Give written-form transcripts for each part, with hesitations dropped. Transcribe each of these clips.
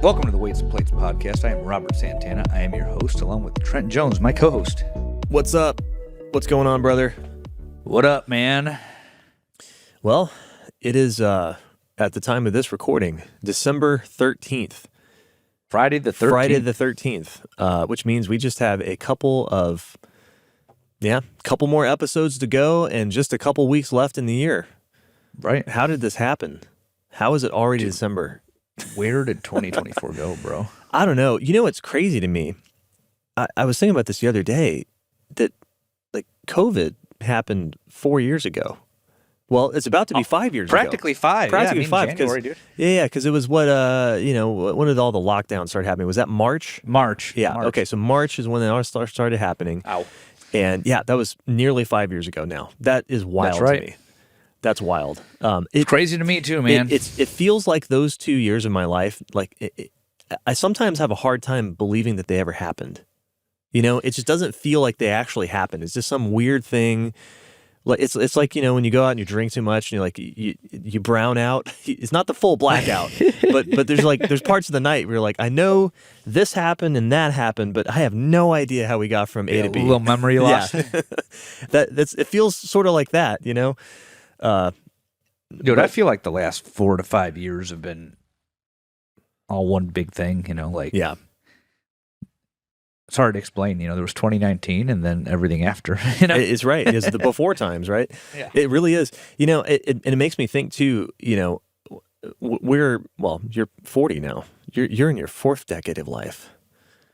Welcome to the Weights and Plates podcast. I am Robert Santana. I am your host, along with Trent Jones, my co-host. What's up? What's going on, brother? What up, man? Well, it is, at the time of this recording, December 13th. Friday the 13th. Friday the 13th, which means we just have a couple more episodes to go and just a couple weeks left in the year. Right. How did this happen? How is it already December? Where did 2024 go, bro? I don't know. You know what's crazy to me? I was thinking about this the other day, that like COVID happened 4 years ago. Well, it's about to be 5 years Practically ago. five. Practically yeah, five. January, dude. Yeah, because it was when did all the lockdowns start happening? Was that March? March. Yeah, March. okay, so March is when it all started happening. Ow. And yeah, that was nearly 5 years ago now. That is wild That's right. to me. That's wild. It's crazy to me too, man. It feels like those 2 years of my life, I sometimes have a hard time believing that they ever happened. You know, it just doesn't feel like they actually happened. It's just some weird thing. Like it's like, you know, when you go out and you drink too much and you're like you brown out. It's not the full blackout, but there's parts of the night where you're like, I know this happened and that happened, but I have no idea how we got from A to B. A little memory loss. Yeah. It feels sort of like that, you know. Dude, I feel like the last 4 to 5 years have been all one big thing, you know, like Yeah. It's hard to explain, you know, there was 2019 and then everything after, you know. It's right. It's the before times, right? Yeah. It really is. You know, it makes me think too, you know, you're 40 now. You're in your fourth decade of life.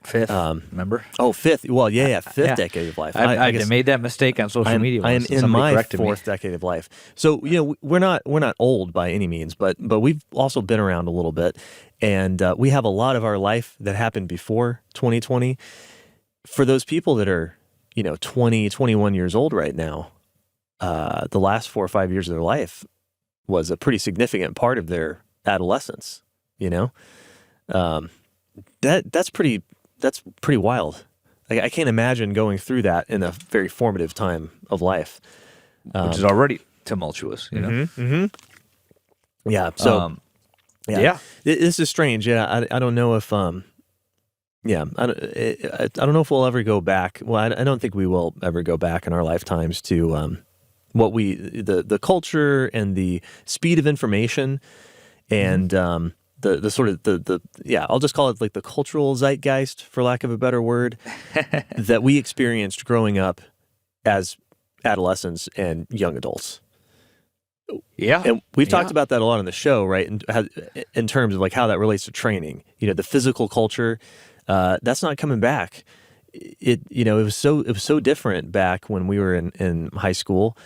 Fifth, remember? Oh, fifth. Well, yeah, fifth decade of life. I guess made that mistake on social media. I am once, and in somebody my corrected me. fourth decade of life. So, you know, we're not old by any means, but we've also been around a little bit, and we have a lot of our life that happened before 2020. For those people that are, you know, 20, 21 years old right now, the last 4 or 5 years of their life was a pretty significant part of their adolescence. You know, that's pretty wild. I can't imagine going through that in a very formative time of life, which is already tumultuous, you know. Mm-hmm. Yeah. So, yeah, this is strange. Yeah, I don't know if I don't know if we'll ever go back. Well, I don't think we will ever go back in our lifetimes to the culture and the speed of information and the sort of the I'll just call it like the cultural zeitgeist, for lack of a better word, that we experienced growing up as adolescents and young adults. Yeah. And we've talked about that a lot on the show, right? In terms of like how that relates to training. You know, the physical culture, that's not coming back. It was so different back when we were in high school.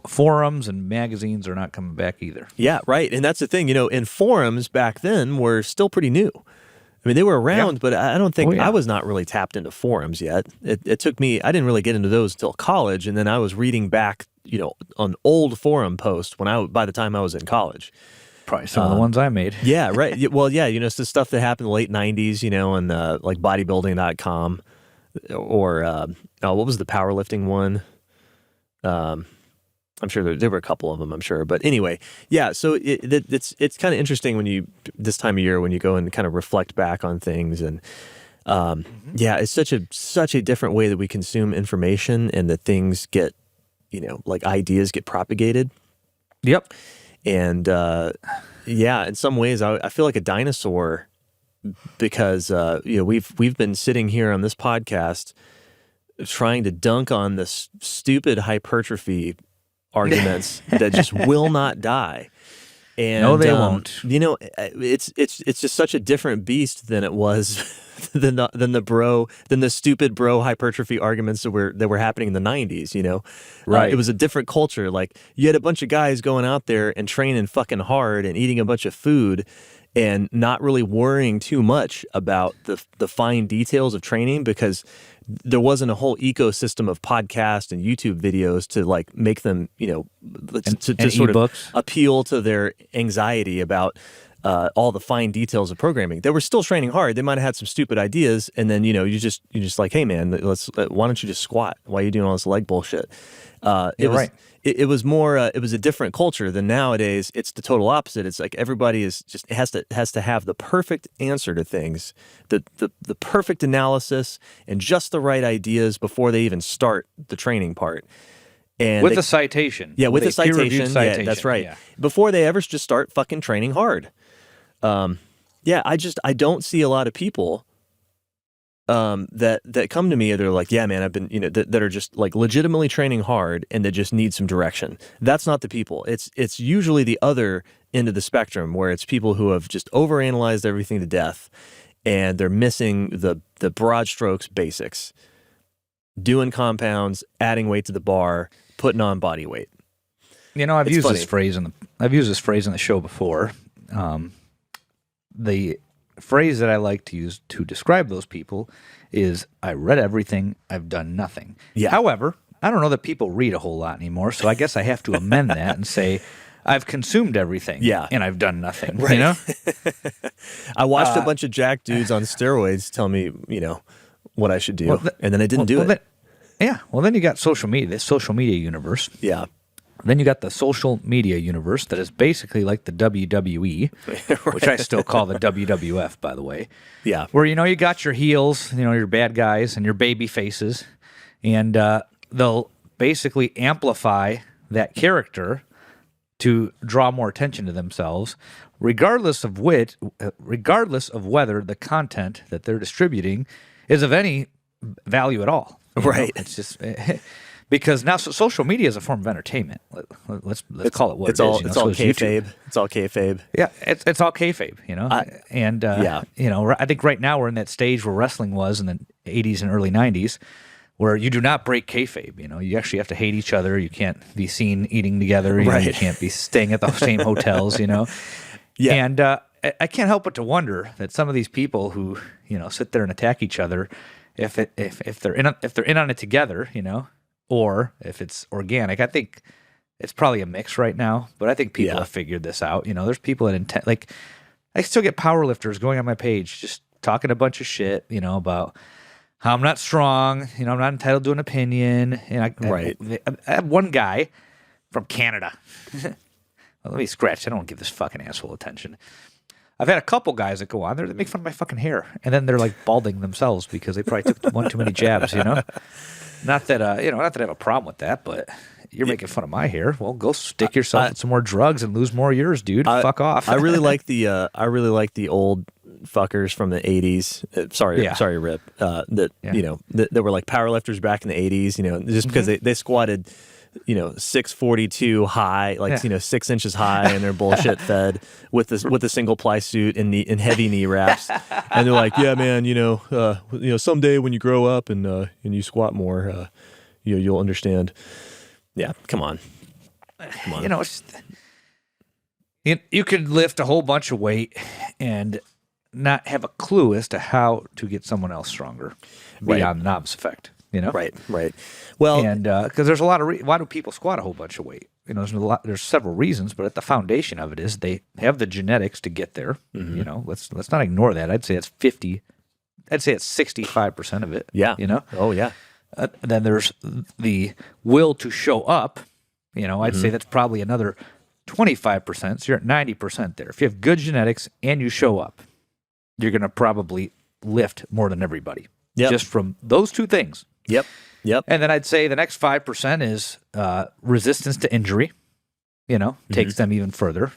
Forums and magazines are not coming back either. Yeah, right. And that's the thing, you know, and forums back then were still pretty new. I mean, they were around, but I don't think I was not really tapped into forums yet. It took me, I didn't really get into those until college. And then I was reading back, you know, on old forum posts by the time I was in college. Probably some of the ones I made. Yeah, right. Well, yeah, you know, it's the stuff that happened in the late 90s, you know, and like bodybuilding.com or what was the powerlifting one? I'm sure there were a couple of them, I'm sure. But anyway, yeah, so it's kind of interesting when this time of year, when you go and kind of reflect back on things. And it's such a different way that we consume information and that things get, you know, like ideas get propagated. Yep. And in some ways, I feel like a dinosaur because you know, we've been sitting here on this podcast trying to dunk on this stupid hypertrophy arguments that just will not die. And no, they won't. You know, it's just such a different beast than it was than the stupid bro hypertrophy arguments that were happening in the 90s, you know. Right. It was a different culture. Like, you had a bunch of guys going out there and training fucking hard and eating a bunch of food and not really worrying too much about the fine details of training because there wasn't a whole ecosystem of podcasts and YouTube videos to like make them, you know, to sort of appeal to their anxiety about all the fine details of programming. They were still training hard. They might have had some stupid ideas, and then you just like, hey man, why don't you just squat? Why are you doing all this leg bullshit? It was more. It was a different culture than nowadays. It's the total opposite. It's like everybody is just has to have the perfect answer to things, the perfect analysis, and just the right ideas before they even start the traiing part. And with a citation. Yeah, with a citation. citation. Yeah, that's right. Yeah. Before they ever just start fucking training hard. I don't see a lot of people that come to me and they're like, yeah, man, I've been, that are just like legitimately training hard and that just need some direction. That's not the people. It's usually the other end of the spectrum where it's people who have just overanalyzed everything to death and they're missing the broad strokes basics. Doing compounds, adding weight to the bar, putting on body weight. I've used this phrase in the show before. The phrase that I like to use to describe those people is, I read everything, I've done nothing. Yeah. However, I don't know that people read a whole lot anymore, so I guess I have to amend that and say, I've consumed everything, and I've done nothing. Right. I watched a bunch of jack dudes on steroids tell me, what I should do, and then I didn't do it. Well, then you got social media, this social media universe. Yeah. Then you got the social media universe that is basically like the WWE, Right. which I still call the WWF, by the way. Yeah. Where, you got your heels, your bad guys and your baby faces, and they'll basically amplify that character to draw more attention to themselves, regardless of whether the content that they're distributing is of any value at all. Right. It's just because now social media is a form of entertainment. Let's call it what it's it all, is. It's all kayfabe. It's all kayfabe. Yeah, it's all kayfabe. I think right now we're in that stage where wrestling was in the 80s and early 90s, where you do not break kayfabe. You actually have to hate each other. You can't be seen eating together. You can't be staying at the same hotels. Yeah. And I can't help but to wonder that some of these people who sit there and attack each other, if they're in on it together, or if it's organic. I think it's probably a mix right now, but I think people have figured this out. There's people that like, I still get powerlifters going on my page just talking a bunch of shit, about how I'm not strong, I'm not entitled to an opinion. And I have one guy from Canada. Well, let me scratch. I don't give this fucking asshole attention. I've had a couple guys that go on there that make fun of my fucking hair, and then they're like balding themselves because they probably took one too many jabs. Not that I have a problem with that, but you're making fun of my hair. Well, go stick yourself with some more drugs and lose more of yours, dude. Fuck off. I really like the old fuckers from the 80s. Sorry, Rip. That were like powerlifters back in the 80s. Just because they squatted 642 high, 6 inches high, and they're bullshit fed with a single ply suit and heavy knee wraps, and they're like, yeah, man, someday when you grow up and you squat more, you'll understand. Yeah, come on. You could lift a whole bunch of weight and not have a clue as to how to get someone else stronger beyond the novice effect. Right. Well, and because there's a lot of why do people squat a whole bunch of weight? There's several reasons, but at the foundation of it is they have the genetics to get there. Let's not ignore that. I'd say it's 65% of it. Yeah. Oh yeah. Then there's the will to show up. I'd say that's probably another 25%. So you're at 90% there. If you have good genetics and you show up, you're going to probably lift more than everybody. Yep. Just from those two things. Yep. And then I'd say the next 5% is resistance to injury, takes them even further.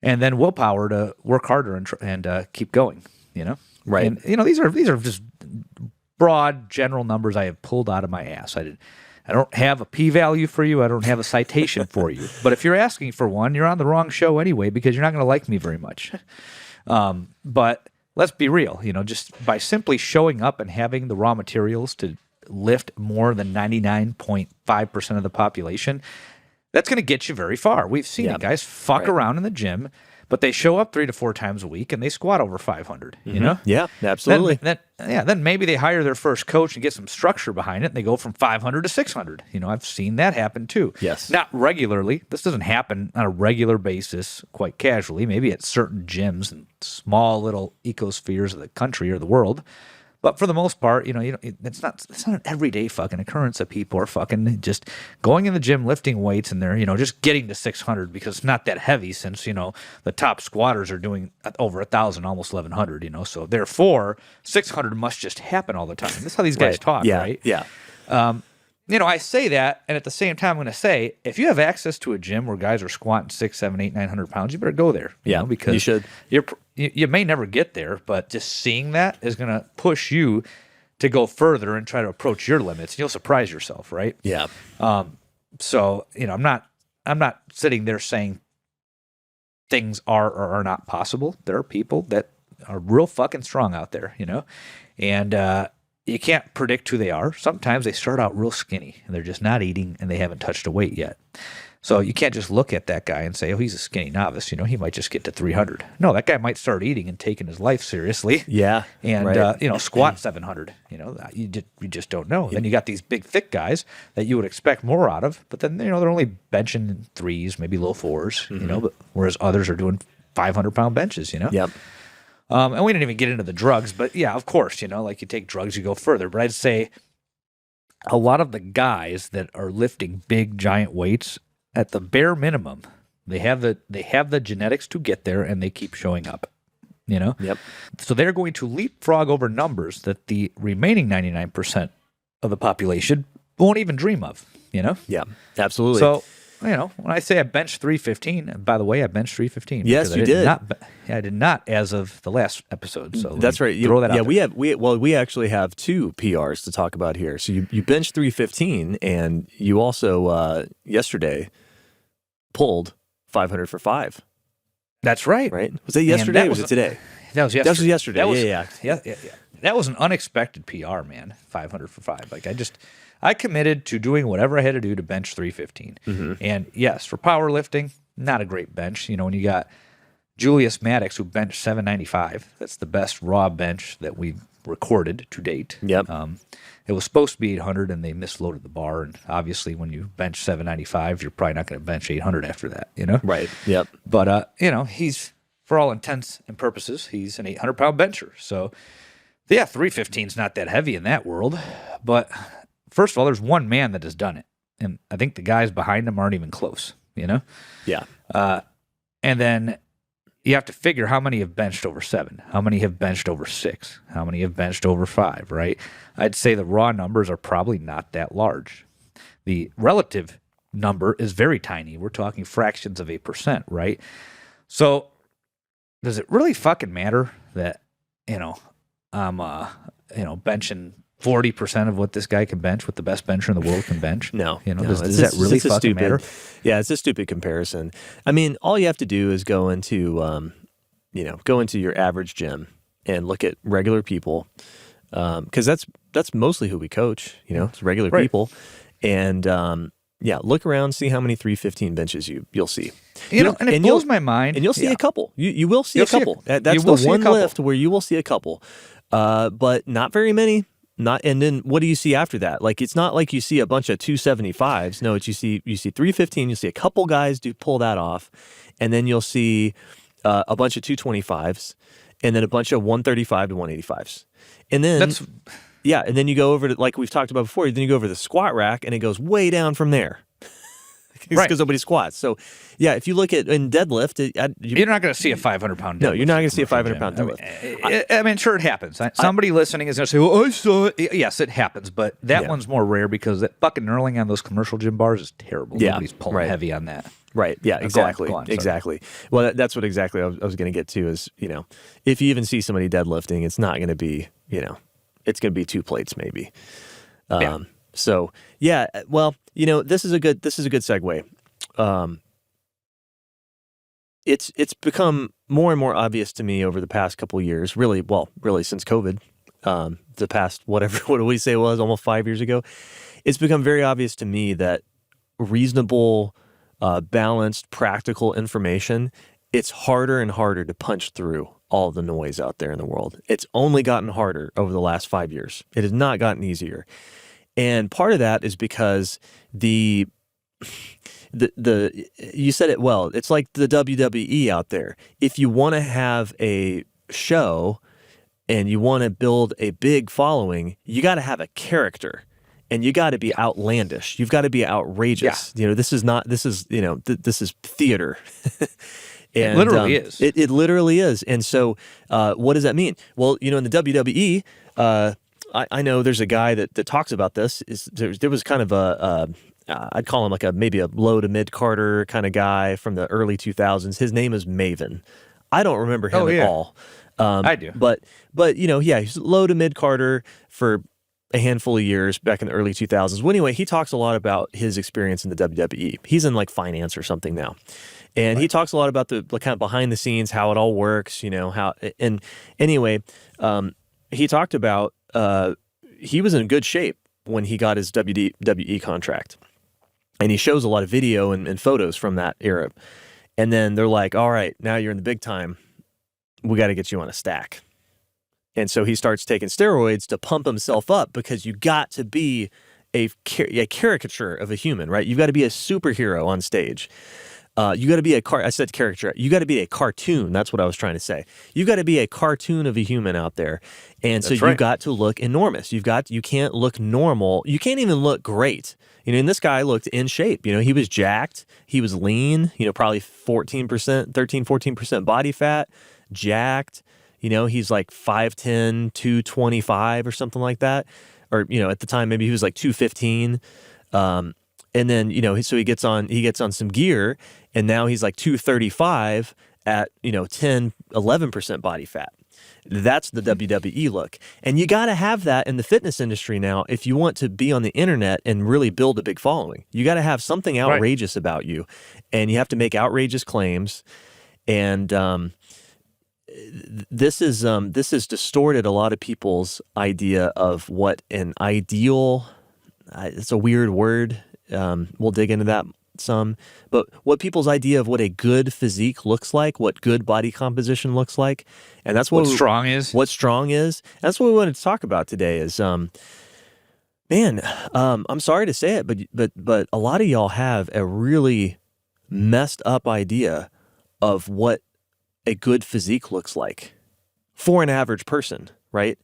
And then willpower to work harder and keep going, Right. And, these are just broad general numbers I have pulled out of my ass. I don't have a p-value for you. I don't have a citation for you. But if you're asking for one, you're on the wrong show anyway because you're not going to like me very much. But let's be real, just by simply showing up and having the raw materials to lift more than 99.5% of the population, that's going to get you very far. We've seen it, guys. Fuck around in the gym, but they show up 3 to 4 times a week and they squat over 500, you know? Yeah, absolutely. Then maybe they hire their first coach and get some structure behind it and they go from 500 to 600. You know, I've seen that happen too. Yes. Not regularly. This doesn't happen on a regular basis quite casually, maybe at certain gyms and small little ecospheres of the country or the world. But for the most part, it's not an everyday fucking occurrence that people are fucking just going in the gym, lifting weights, and they're, just getting to 600 because it's not that heavy since, the top squatters are doing over 1,000, almost 1,100, so therefore 600 must just happen all the time. That's how these guys talk, right? Yeah. I say that, and at the same time, I'm going to say, if you have access to a gym where guys are squatting 6, 7, 8, 900 pounds, you better go there. Because you should. You may never get there, but just seeing that is going to push you to go further and try to approach your limits. And you'll surprise yourself, right? Yeah. So I'm not sitting there saying things are or are not possible. There are people that are real fucking strong out there, and you can't predict who they are. Sometimes they start out real skinny and they're just not eating and they haven't touched a weight yet. So you can't just look at that guy and say, oh, he's a skinny novice. He might just get to 300. No, that guy might start eating and taking his life seriously. Yeah. And, right. Squat 700. You just don't know. Then you got these big, thick guys that you would expect more out of. But then, they're only benching 3s, maybe low 4s, but whereas others are doing 500-pound benches, Yep. And we didn't even get into the drugs. But, yeah, of course, like you take drugs, you go further. But I'd say a lot of the guys that are lifting big, giant weights, at the bare minimum, they have the genetics to get there, and they keep showing up. Yep. So they're going to leapfrog over numbers that the remaining 99% of the population won't even dream of. Yeah, absolutely. So when I say I benched 315, and by the way, I benched 315. Yes, you did. I did not as of the last episode. So that's right. Throw that out. Yeah, we actually have 2 PRs to talk about here. So you benched 315, and you also yesterday pulled 500 for 5. That's right. Right? Was that yesterday or was it today? That was yesterday. That was yesterday. Yeah. That was an unexpected PR, man. 500 for 5. Like I committed to doing whatever I had to do to bench 315. Mm-hmm. And yes, for powerlifting, not a great bench. When you got Julius Maddox who benched 795, that's the best raw bench that we've recorded to date. Yep. It was supposed to be 800, and they misloaded the bar. And obviously, when you bench 795, you're probably not going to bench 800 after that, Right. Yep. But, he's, for all intents and purposes, he's an 800-pound bencher. So, yeah, 315 is not that heavy in that world. But first of all, there's one man that has done it. And I think the guys behind him aren't even close, Yeah. And then you have to figure how many have benched over 7, how many have benched over 6, how many have benched over 5, right? I'd say the raw numbers are probably not that large. The relative number is very tiny. We're talking fractions of 1%, right? So does it really fucking matter that, I'm, benching 40% of what this guy can bench, what the best bencher in the world can bench? No. Does that really fucking matter? Yeah, it's a stupid comparison. I mean, all you have to do is go into your average gym and look at regular people, because that's mostly who we coach. It's regular people, and look around, see how many 315 benches you'll see. And it blows my mind. And you'll see a couple. You will see a couple. That's the one lift where you will see a couple, but not very many. And then what do you see after that? Like, it's not like you see a bunch of 275s. No, it's you see 315. You'll see a couple guys pull that off, and then you'll see a bunch of 225s, and then a bunch of 135 to 185s, and then and then you go over to, like we've talked about before. Then you go over to the squat rack, and it goes way down from there. Because nobody squats. So, yeah, if you look at in deadlift, you're not going to see a 500-pound deadlift. No, you're not going to see a 500-pound deadlift. I mean, sure, it happens. Somebody listening is going to say, well, I saw it. Yes, it happens, but that one's more rare because that fucking knurling on those commercial gym bars is terrible. Yeah, nobody's pulling heavy on that. Right, yeah, exactly. Go on, exactly. Well, that's what exactly I was going to get to is, if you even see somebody deadlifting, it's not going to be, it's going to be 2 plates maybe. So, yeah, well, this is a good segue. It's become more and more obvious to me over the past couple of years, really since COVID, the past, what do we say it was, almost 5 years ago. It's become very obvious to me that reasonable, balanced, practical information it's harder and harder to punch through all the noise out there in the world. It's only gotten harder over the last 5 years. It has not gotten easier. And part of that is because you said it well. It's like the WWE out there. If you want to have a show and you want to build a big following, you got to have a character. And you got to be outlandish. You've got to be outrageous. Yeah. This is theater. And, it literally is. It literally is. And so what does that mean? Well, in the WWE, I know there's a guy that talks about this. There was kind of I'd call him like maybe a low to mid Carter kind of guy from the early 2000s. His name is Maven. I don't remember him at all. I do. But he's low to mid Carter for a handful of years back in the early 2000s. Well, anyway, he talks a lot about his experience in the WWE. He's in like finance or something now. And he talks a lot about the kind of behind the scenes, how it all works, how, and anyway, he talked about, he was in good shape when he got his WWE contract. And he shows a lot of video and photos from that era. And then they're like, all right, now you're in the big time. We got to get you on a stack. And so he starts taking steroids to pump himself up because you got to be a caricature of a human, right? You've got to be a superhero on stage. You got to be I said caricature. You got to be a cartoon. That's what I was trying to say. You've got to be a cartoon of a human out there. And so you got to look enormous. You can't look normal. You can't even look great. And this guy looked in shape. He was jacked. He was lean, probably 14% body fat, jacked. He's like 5'10", 225 or something like that. Or, at the time, maybe he was like 215. And then, so he gets on some gear, and now he's like 235 at, 10, 11% body fat. That's the WWE look. And you got to have that in the fitness industry now if you want to be on the internet and really build a big following. You got to have something outrageous about you, and you have to make outrageous claims. And this has distorted a lot of people's idea of what an ideal, it's a weird word. We'll dig into that some, but what people's idea of what a good physique looks like, what good body composition looks like. And that's what strong is. What strong is. That's what we wanted to talk about today is, I'm sorry to say it, but a lot of y'all have a really messed up idea of what a good physique looks like for an average person, right?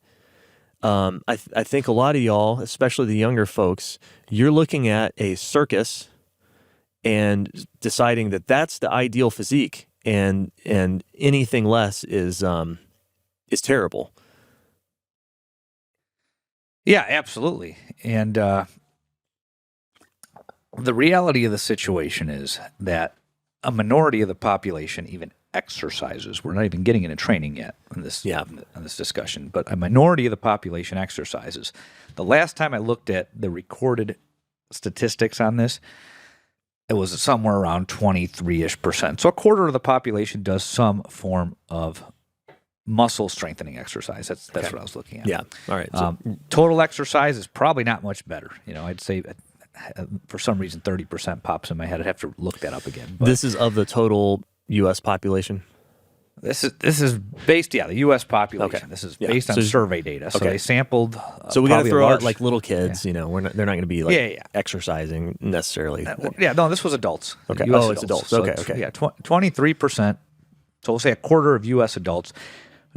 I think a lot of y'all, especially the younger folks, you're looking at a circus and deciding that that's the ideal physique, and anything less is terrible. Yeah, absolutely. And the reality of the situation is that a minority of the population even exercises. We're not even getting into training yet in this discussion, but a minority of the population exercises. The last time I looked at the recorded statistics on this, it was somewhere around 23-ish%. So a quarter of the population does some form of muscle strengthening exercise. That's what I was looking at. Yeah. All right. So, total exercise is probably not much better. I'd say for some reason 30% pops in my head. I'd have to look that up again. But this is of the total U.S. population? This is based, the U.S. population. Okay. This is based on survey data. So they sampled. So we got to throw out like little kids. They're not going to be like exercising necessarily. No, this was adults. Okay. US it's adults. So okay. 23%. So we'll say a quarter of U.S. adults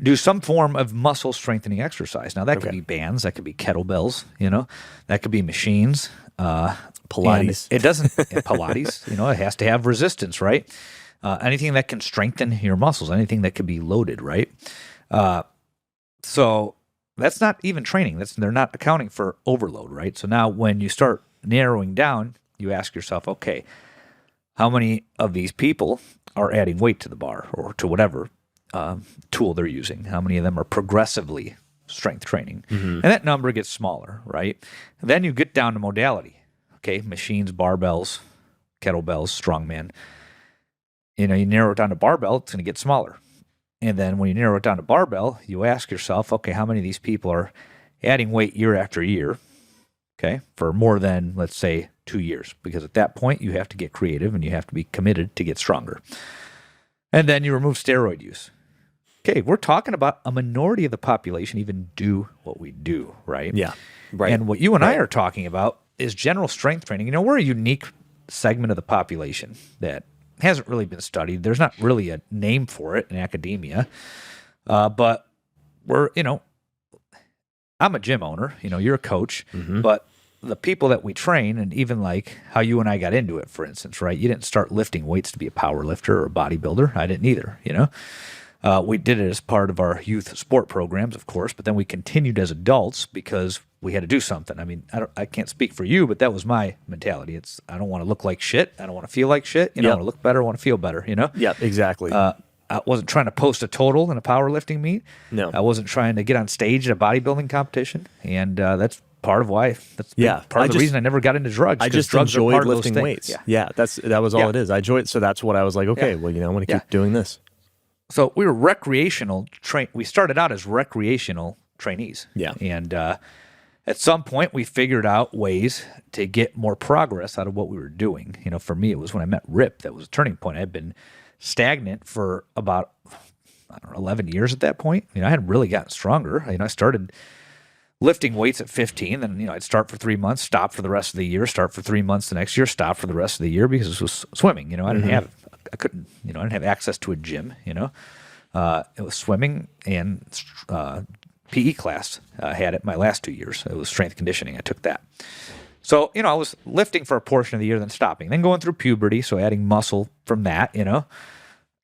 do some form of muscle strengthening exercise. Now that could be bands, that could be kettlebells. That could be machines. Pilates. It doesn't Pilates. It has to have resistance, right? Anything that can strengthen your muscles, anything that can be loaded, right? So that's not even training. They're not accounting for overload, right? So now when you start narrowing down, you ask yourself, okay, how many of these people are adding weight to the bar or to whatever tool they're using? How many of them are progressively strength training? Mm-hmm. And that number gets smaller, right? And then you get down to modality, okay? Machines, barbells, kettlebells, strongman. You narrow it down to barbell, it's going to get smaller. And then when you narrow it down to barbell, you ask yourself, okay, how many of these people are adding weight year after year, okay, for more than, let's say, 2 years? Because at that point, you have to get creative and you have to be committed to get stronger. And then you remove steroid use. Okay, we're talking about a minority of the population even do what we do, right? Yeah, right. And what you and I are talking about is general strength training. We're a unique segment of the population that hasn't really been studied. There's not really a name for it in academia. But we're, I'm a gym owner, you're a coach, but the people that we train, and even like how you and I got into it, for instance, right? You didn't start lifting weights to be a power lifter or a bodybuilder. I didn't either, We did it as part of our youth sport programs, of course, but then we continued as adults because we had to do something. I mean, I can't speak for you, but that was my mentality. I don't want to look like shit. I don't want to feel like shit. I want to look better. I want to feel better, Yeah, exactly. I wasn't trying to post a total in a powerlifting meet. No. I wasn't trying to get on stage at a bodybuilding competition. And that's part of why. Part of the reason I never got into drugs. I just drugs enjoyed are part lifting of those weights. things. Yeah, that was all it is. I enjoyed it. So that's what I was like, okay, I'm going to keep doing this. So we were recreational we started out as recreational trainees. Yeah. And at some point we figured out ways to get more progress out of what we were doing. For me, it was when I met Rip that was a turning point. I had been stagnant for about 11 years at that point. I hadn't really gotten stronger. I started lifting weights at 15, then I'd start for 3 months, stop for the rest of the year, start for 3 months the next year, stop for the rest of the year because it was swimming. I didn't have I didn't have access to a gym. It was swimming and PE class. I had it my last 2 years. It was strength conditioning. I took that. So, I was lifting for a portion of the year, then stopping, then going through puberty, so adding muscle from that,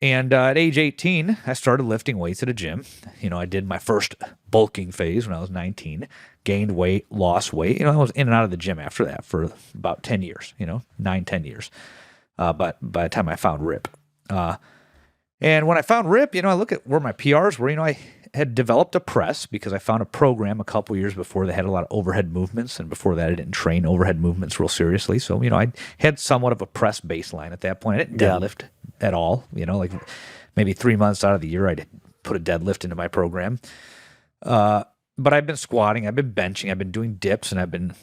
And at age 18, I started lifting weights at a gym. I did my first bulking phase when I was 19, gained weight, lost weight. I was in and out of the gym after that for about 10 years, 9-10 years. But by the time I found Rip. And when I found Rip, I look at where my PRs were. I had developed a press because I found a program a couple years before that had a lot of overhead movements. And before that, I didn't train overhead movements real seriously. So, I had somewhat of a press baseline at that point. I didn't deadlift at all. Like maybe 3 months out of the year, I'd put a deadlift into my program. But I've been squatting, I've been benching, I've been doing dips, and I've been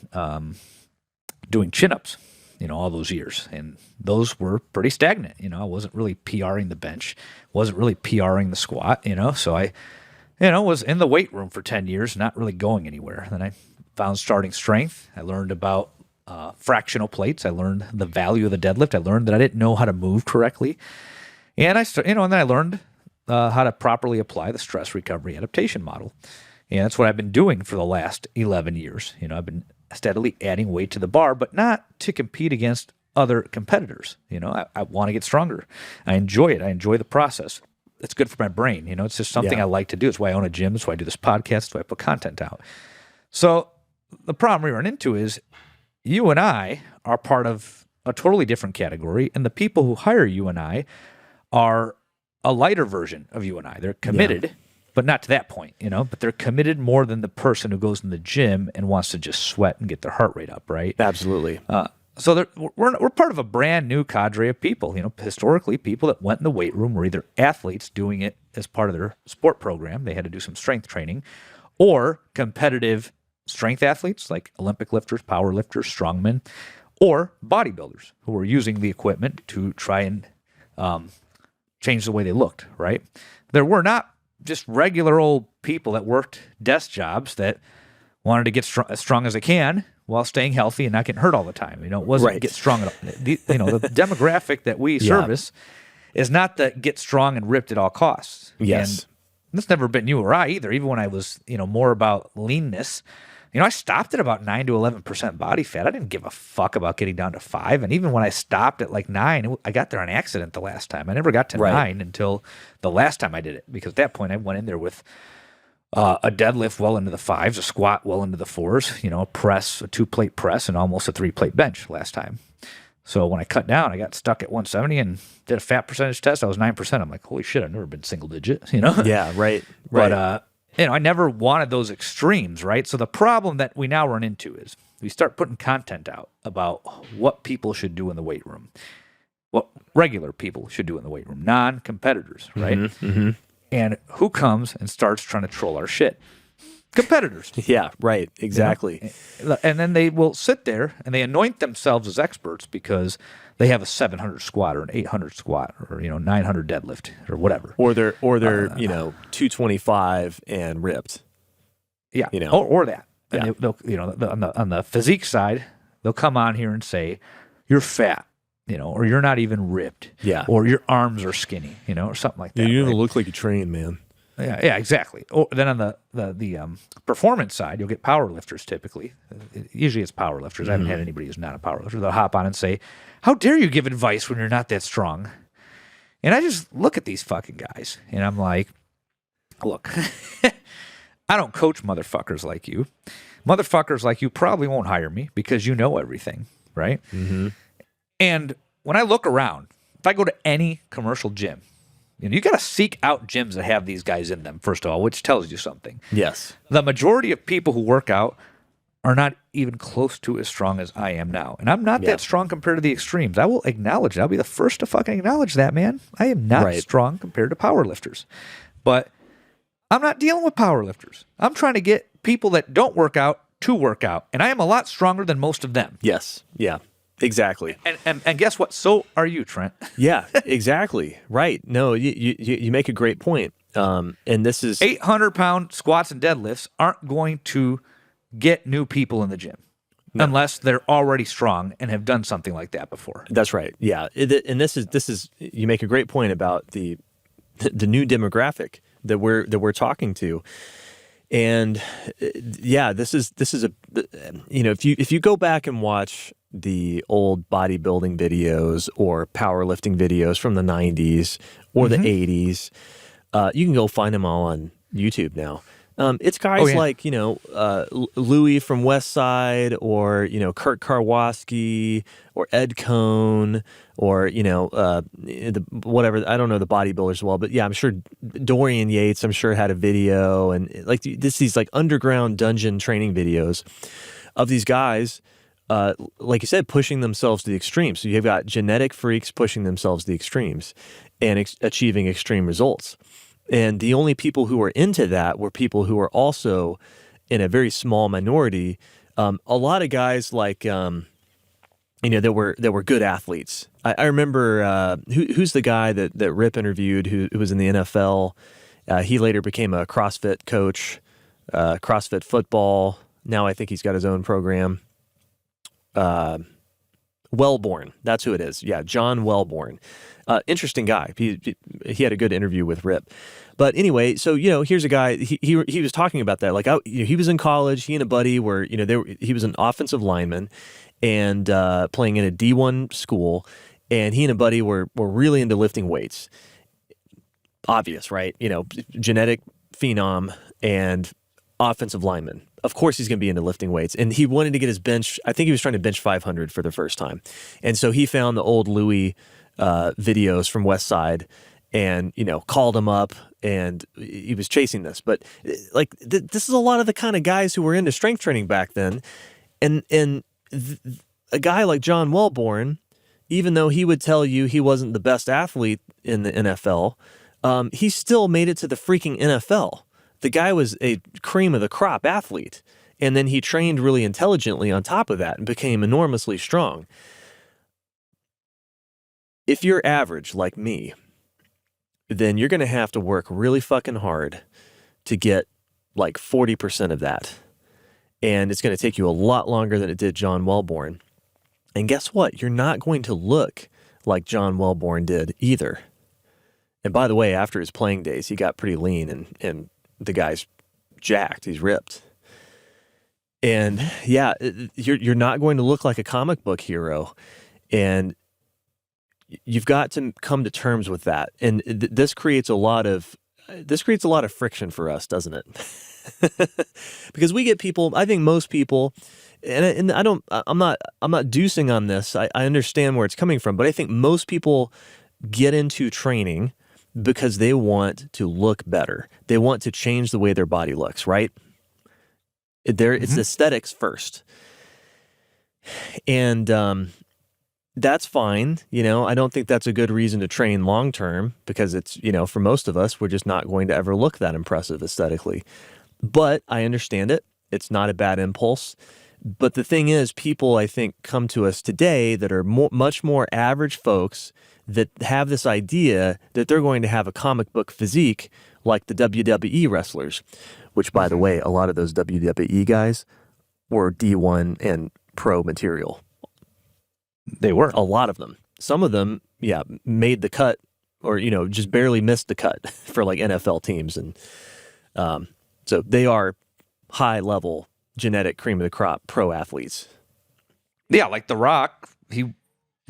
doing chin-ups, all those years. And those were pretty stagnant. I wasn't really PRing the bench, wasn't really PRing the squat, So I, was in the weight room for 10 years, not really going anywhere. Then I found starting strength. I learned about fractional plates. I learned the value of the deadlift. I learned that I didn't know how to move correctly. And and then I learned how to properly apply the stress recovery adaptation model. And that's what I've been doing for the last 11 years. I've been steadily adding weight to the bar, but not to compete against other competitors. I want to get stronger. I enjoy it. I enjoy the process. It's good for my brain. It's just something I like to do. It's why I own a gym. It's why I do this podcast. It's why I put content out. So the problem we run into is you and I are part of a totally different category, and the people who hire you and I are a lighter version of you and I. They're committed, but not to that point, but they're committed more than the person who goes in the gym and wants to just sweat and get their heart rate up, right? Absolutely. So we're part of a brand new cadre of people. Historically, people that went in the weight room were either athletes doing it as part of their sport program. They had to do some strength training, or competitive strength athletes like Olympic lifters, power lifters, strongmen, or bodybuilders who were using the equipment to try and change the way they looked, right? There were not just regular old people that worked desk jobs that wanted to get as strong as they can while staying healthy and not getting hurt all the time. It wasn't get strong at all. The demographic that we service is not the get strong and ripped at all costs. Yes. And that's never been you or I either. Even when I was, more about leanness, I stopped at about 9 to 11% body fat. I didn't give a fuck about getting down to 5. And even when I stopped at like 9, I got there on accident the last time. I never got to 9 until the last time I did it, because at that point I went in there with a deadlift well into the 5s, a squat well into the 4s, a press, a 2-plate press, and almost a 3-plate bench last time. So when I cut down, I got stuck at 170 and did a fat percentage test. I was 9%. I'm like, holy shit, I've never been single digit, Yeah, right. But, I never wanted those extremes, right? So the problem that we now run into is we start putting content out about what people should do in the weight room, what regular people should do in the weight room, non-competitors, right? Mm-hmm. And who comes and starts trying to troll our shit? competitors. Yeah, right. Exactly. And then they will sit there and they anoint themselves as experts because they have a 700 squat or an 800 squat or 900 deadlift or whatever. Or they're 225 and ripped. Yeah, or that. Yeah. And they'll, on the physique side, they'll come on here and say, "You're fat," or "You're not even ripped," or "Your arms are skinny," or something like that. You don't look like you train, man. Yeah, exactly. Or then on the performance side, you'll get power lifters typically. Usually it's power lifters. I haven't had anybody who's not a power lifter. They'll hop on and say, "How dare you give advice when you're not that strong?" And I just look at these fucking guys and I'm like, look, I don't coach motherfuckers like you. Motherfuckers like you probably won't hire me because you know everything, right? Mm-hmm. And when I look around, if I go to any commercial gym, you got to seek out gyms that have these guys in them, first of all, which tells you something. Yes. The majority of people who work out are not even close to as strong as I am now. And I'm not that strong compared to the extremes. I will acknowledge it. I'll be the first to fucking acknowledge that, man. I am not strong compared to power lifters. But I'm not dealing with power lifters. I'm trying to get people that don't work out to work out. And I am a lot stronger than most of them. Yes. Yeah. Exactly. And guess what? So are you, Trent. Yeah, exactly. Right. No, you make a great point. And this is 800-pound squats and deadlifts aren't going to get new people in the gym unless they're already strong and have done something like that before. That's right. Yeah. And this is you make a great point about the new demographic that we're talking to. And this is a if you go back and watch the old bodybuilding videos or powerlifting videos from the 90s or the 80s, you can go find them all on YouTube now. It's guys like, Louis from West Side or, Kurt Karwoski or Ed Cohn or, whatever. I don't know the bodybuilders well, but yeah, I'm sure Dorian Yates, I'm sure had a video and like these like underground dungeon training videos of these guys, like you said, pushing themselves to the extremes. So you've got genetic freaks pushing themselves to the extremes and achieving extreme results. And the only people who were into that were people who were also in a very small minority. A lot of guys like, that were good athletes. I remember who's the guy that Rip interviewed who was in the NFL. He later became a CrossFit coach, CrossFit football. Now I think he's got his own program. Wellborn, that's who it is. Yeah, John Wellborn. Interesting guy. He had a good interview with Rip. But anyway, so here's a guy. He was talking about that. Like, he was in college. He and a buddy were he was an offensive lineman and playing in a D1 school. And he and a buddy were really into lifting weights. Obvious, right? Genetic phenom and offensive lineman. Of course he's going to be into lifting weights. And he wanted to get his bench. I think he was trying to bench 500 for the first time. And so he found the old Louis videos from West Side and, called him up and he was chasing this. But like, this is a lot of the kind of guys who were into strength training back then. And a guy like John Wellborn, even though he would tell you he wasn't the best athlete in the NFL, he still made it to the freaking NFL. The guy was a cream of the crop athlete. And then he trained really intelligently on top of that and became enormously strong. If you're average like me, then you're going to have to work really fucking hard to get like 40% of that. And it's going to take you a lot longer than it did John Wellborn. And guess what? You're not going to look like John Wellborn did either. And by the way, after his playing days, he got pretty lean and the guy's jacked. He's ripped. And yeah, you're not going to look like a comic book hero. And you've got to come to terms with that. And this creates a lot of friction for us, doesn't it? Because we get people, I think most people, and I'm not deucing on this. I understand where it's coming from, but I think most people get into training because they want to look better. They want to change the way their body looks, right? It's aesthetics first. And that's fine. I don't think that's a good reason to train long term because it's, for most of us, we're just not going to ever look that impressive aesthetically. But I understand it. It's not a bad impulse. But the thing is, people, I think, come to us today that are much more average folks that have this idea that they're going to have a comic book physique like the WWE wrestlers, which, by the way, a lot of those WWE guys were D1 and pro material. They were. A lot of them. Some of them, made the cut or, just barely missed the cut for like NFL teams. And so they are high-level genetic cream of the crop pro athletes. Yeah, like The Rock, he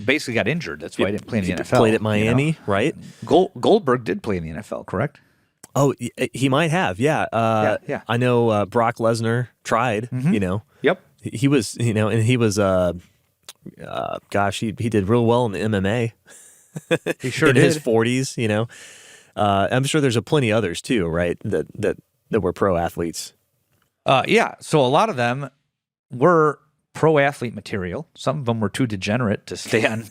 basically got injured. That's why he didn't play in the NFL. Played at Miami, right? Goldberg did play in the NFL, correct? Oh, he might have, yeah. Yeah. I know Brock Lesnar tried, Yep. He was, and he was, he did real well in the MMA. He sure in did. his 40s, I'm sure there's plenty others too, right? That were pro athletes. So a lot of them were pro athlete material. Some of them were too degenerate to stay on,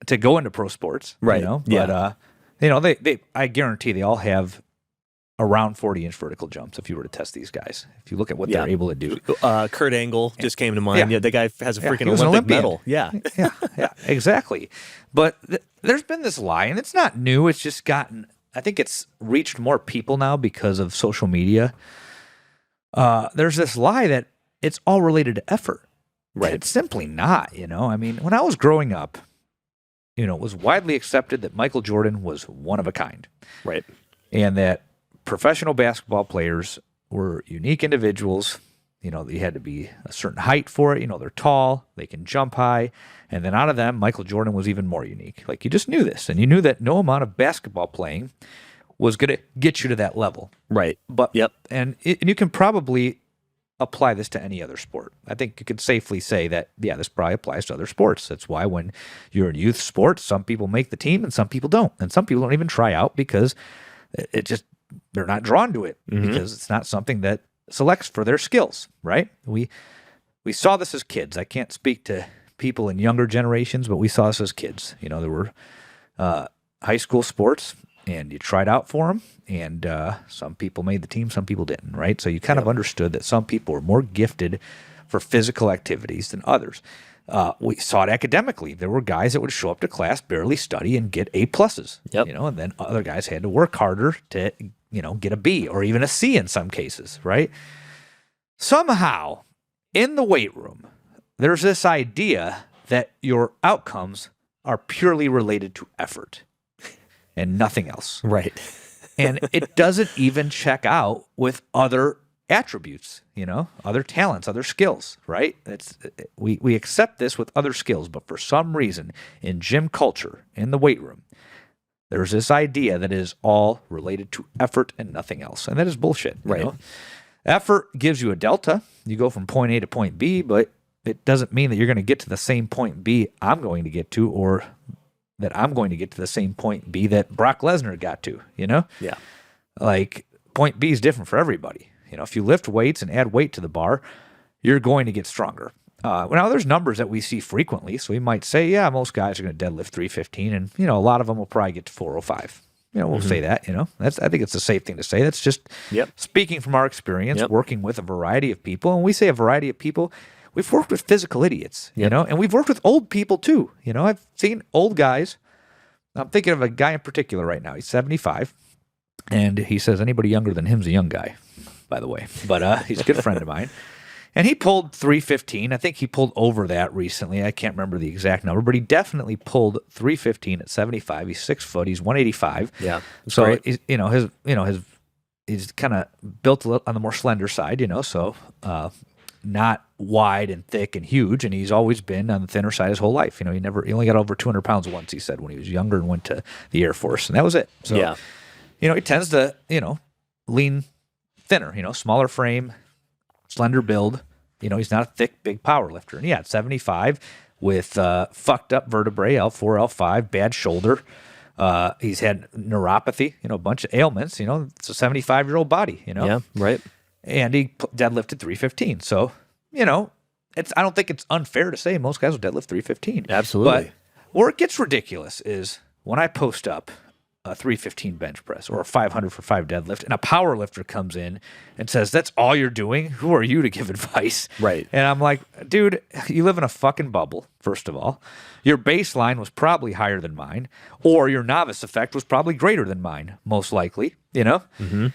to go into pro sports, right? But I guarantee they all have around 40-inch vertical jumps. If you were to test these guys, if you look at what they're able to do, Kurt Angle just came to mind. Yeah, the guy has a freaking Olympic medal. Yeah, exactly. But there's been this lie, and it's not new. It's just gotten. I think it's reached more people now because of social media. There's this lie that it's all related to effort. Right. It's simply not, I mean, when I was growing up, it was widely accepted that Michael Jordan was one of a kind. Right. And that professional basketball players were unique individuals. They had to be a certain height for it. They're tall, they can jump high. And then out of them, Michael Jordan was even more unique. Like, you just knew this, and you knew that no amount of basketball playing was going to get you to that level. Right. But yep. And you can probably apply this to any other sport. I think you could safely say that, this probably applies to other sports. That's why when you're in youth sports, some people make the team and some people don't. And some people don't even try out because they're not drawn to it, because it's not something that selects for their skills, right? We saw this as kids. I can't speak to people in younger generations, but we saw this as kids. There were high school sports, and you tried out for them, and some people made the team, some people didn't, right? So you kind of understood that some people were more gifted for physical activities than others. We saw it academically. There were guys that would show up to class, barely study, and get A pluses. Yep. And then other guys had to work harder to, get a B or even a C in some cases, right? Somehow, in the weight room, there's this idea that your outcomes are purely related to effort and nothing else. Right. And it doesn't even check out with other attributes, other talents, other skills, right? We accept this with other skills, but for some reason in gym culture, in the weight room, there's this idea that it is all related to effort and nothing else. And that is bullshit. Right. Effort gives you a delta. You go from point A to point B, but it doesn't mean that you're going to get to the same point B I'm going to get to, or that I'm going to get to the same point B that Brock Lesnar got to, Yeah. Like, point B is different for everybody. If you lift weights and add weight to the bar, you're going to get stronger. Now, there's numbers that we see frequently, so we might say, most guys are going to deadlift 315, and, a lot of them will probably get to 405. We'll say that, I think it's a safe thing to say. That's just speaking from our experience, working with a variety of people. And when we say a variety of people, we've worked with physical idiots, and we've worked with old people too. I've seen old guys. I'm thinking of a guy in particular right now. He's 75, and he says anybody younger than him's a young guy, by the way. But he's a good friend of mine. And he pulled 315. I think he pulled over that recently. I can't remember the exact number, but he definitely pulled 315 at 75. He's 6 foot. He's 185. Yeah. So great. he's kind of built a little on the more slender side, so not wide and thick and huge. And he's always been on the thinner side his whole life. He only got over 200 pounds once, he said, when he was younger and went to the Air Force, and that was it. So, he tends to, lean thinner, smaller frame, slender build. He's not a thick, big power lifter. And at 75 with fucked up vertebrae, L4, L5, bad shoulder. He's had neuropathy, a bunch of ailments. It's a 75-year-old body, Yeah, right. And he deadlifted 315. So, I don't think it's unfair to say most guys will deadlift 315. Absolutely. But where it gets ridiculous is when I post up a 315 bench press or a 500 for 5 deadlift, and a power lifter comes in and says, that's all you're doing? Who are you to give advice? Right. And I'm like, dude, you live in a fucking bubble, first of all. Your baseline was probably higher than mine, or your novice effect was probably greater than mine, most likely, Mm-hmm.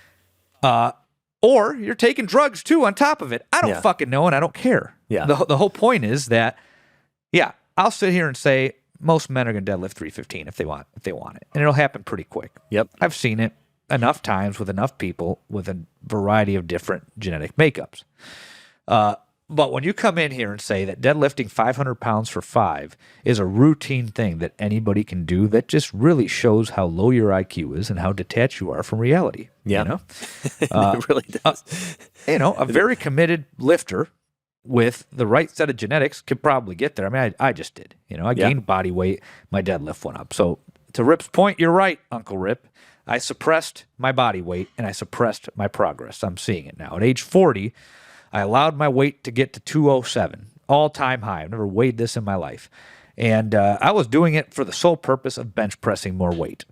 Or you're taking drugs too on top of it. I don't Yeah. fucking know, and I don't care. Yeah. The whole point is that, yeah, I'll sit here and say most men are going to deadlift 315 if they want it, and it'll happen pretty quick. Yep. I've seen it enough times with enough people with a variety of different genetic makeups. But when you come in here and say that deadlifting 500 pounds for 5 is a routine thing that anybody can do, that just really shows how low your IQ is and how detached you are from reality. Yeah. It really does. A very committed lifter with the right set of genetics could probably get there. I mean, I just did. I gained body weight. My deadlift went up. So to Rip's point, you're right, Uncle Rip. I suppressed my body weight and I suppressed my progress. I'm seeing it now. At age 40, I allowed my weight to get to 207, all-time high. I've never weighed this in my life. And I was doing it for the sole purpose of bench pressing more weight.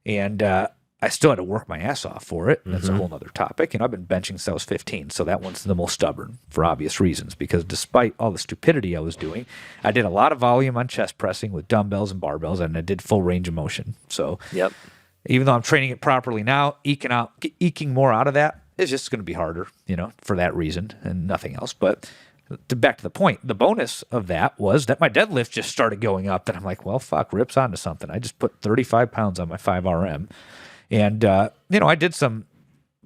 And I still had to work my ass off for it. That's a whole other topic. I've been benching since I was 15, so that one's the most stubborn for obvious reasons, because despite all the stupidity I was doing, I did a lot of volume on chest pressing with dumbbells and barbells, and I did full range of motion. So Yep. even though I'm training it properly now, eking more out of that is just going to be harder, for that reason and nothing else. But back to the point, the bonus of that was that my deadlift just started going up, and I'm like, well, fuck, Rip's onto something. I just put 35 pounds on my 5RM. And, I did some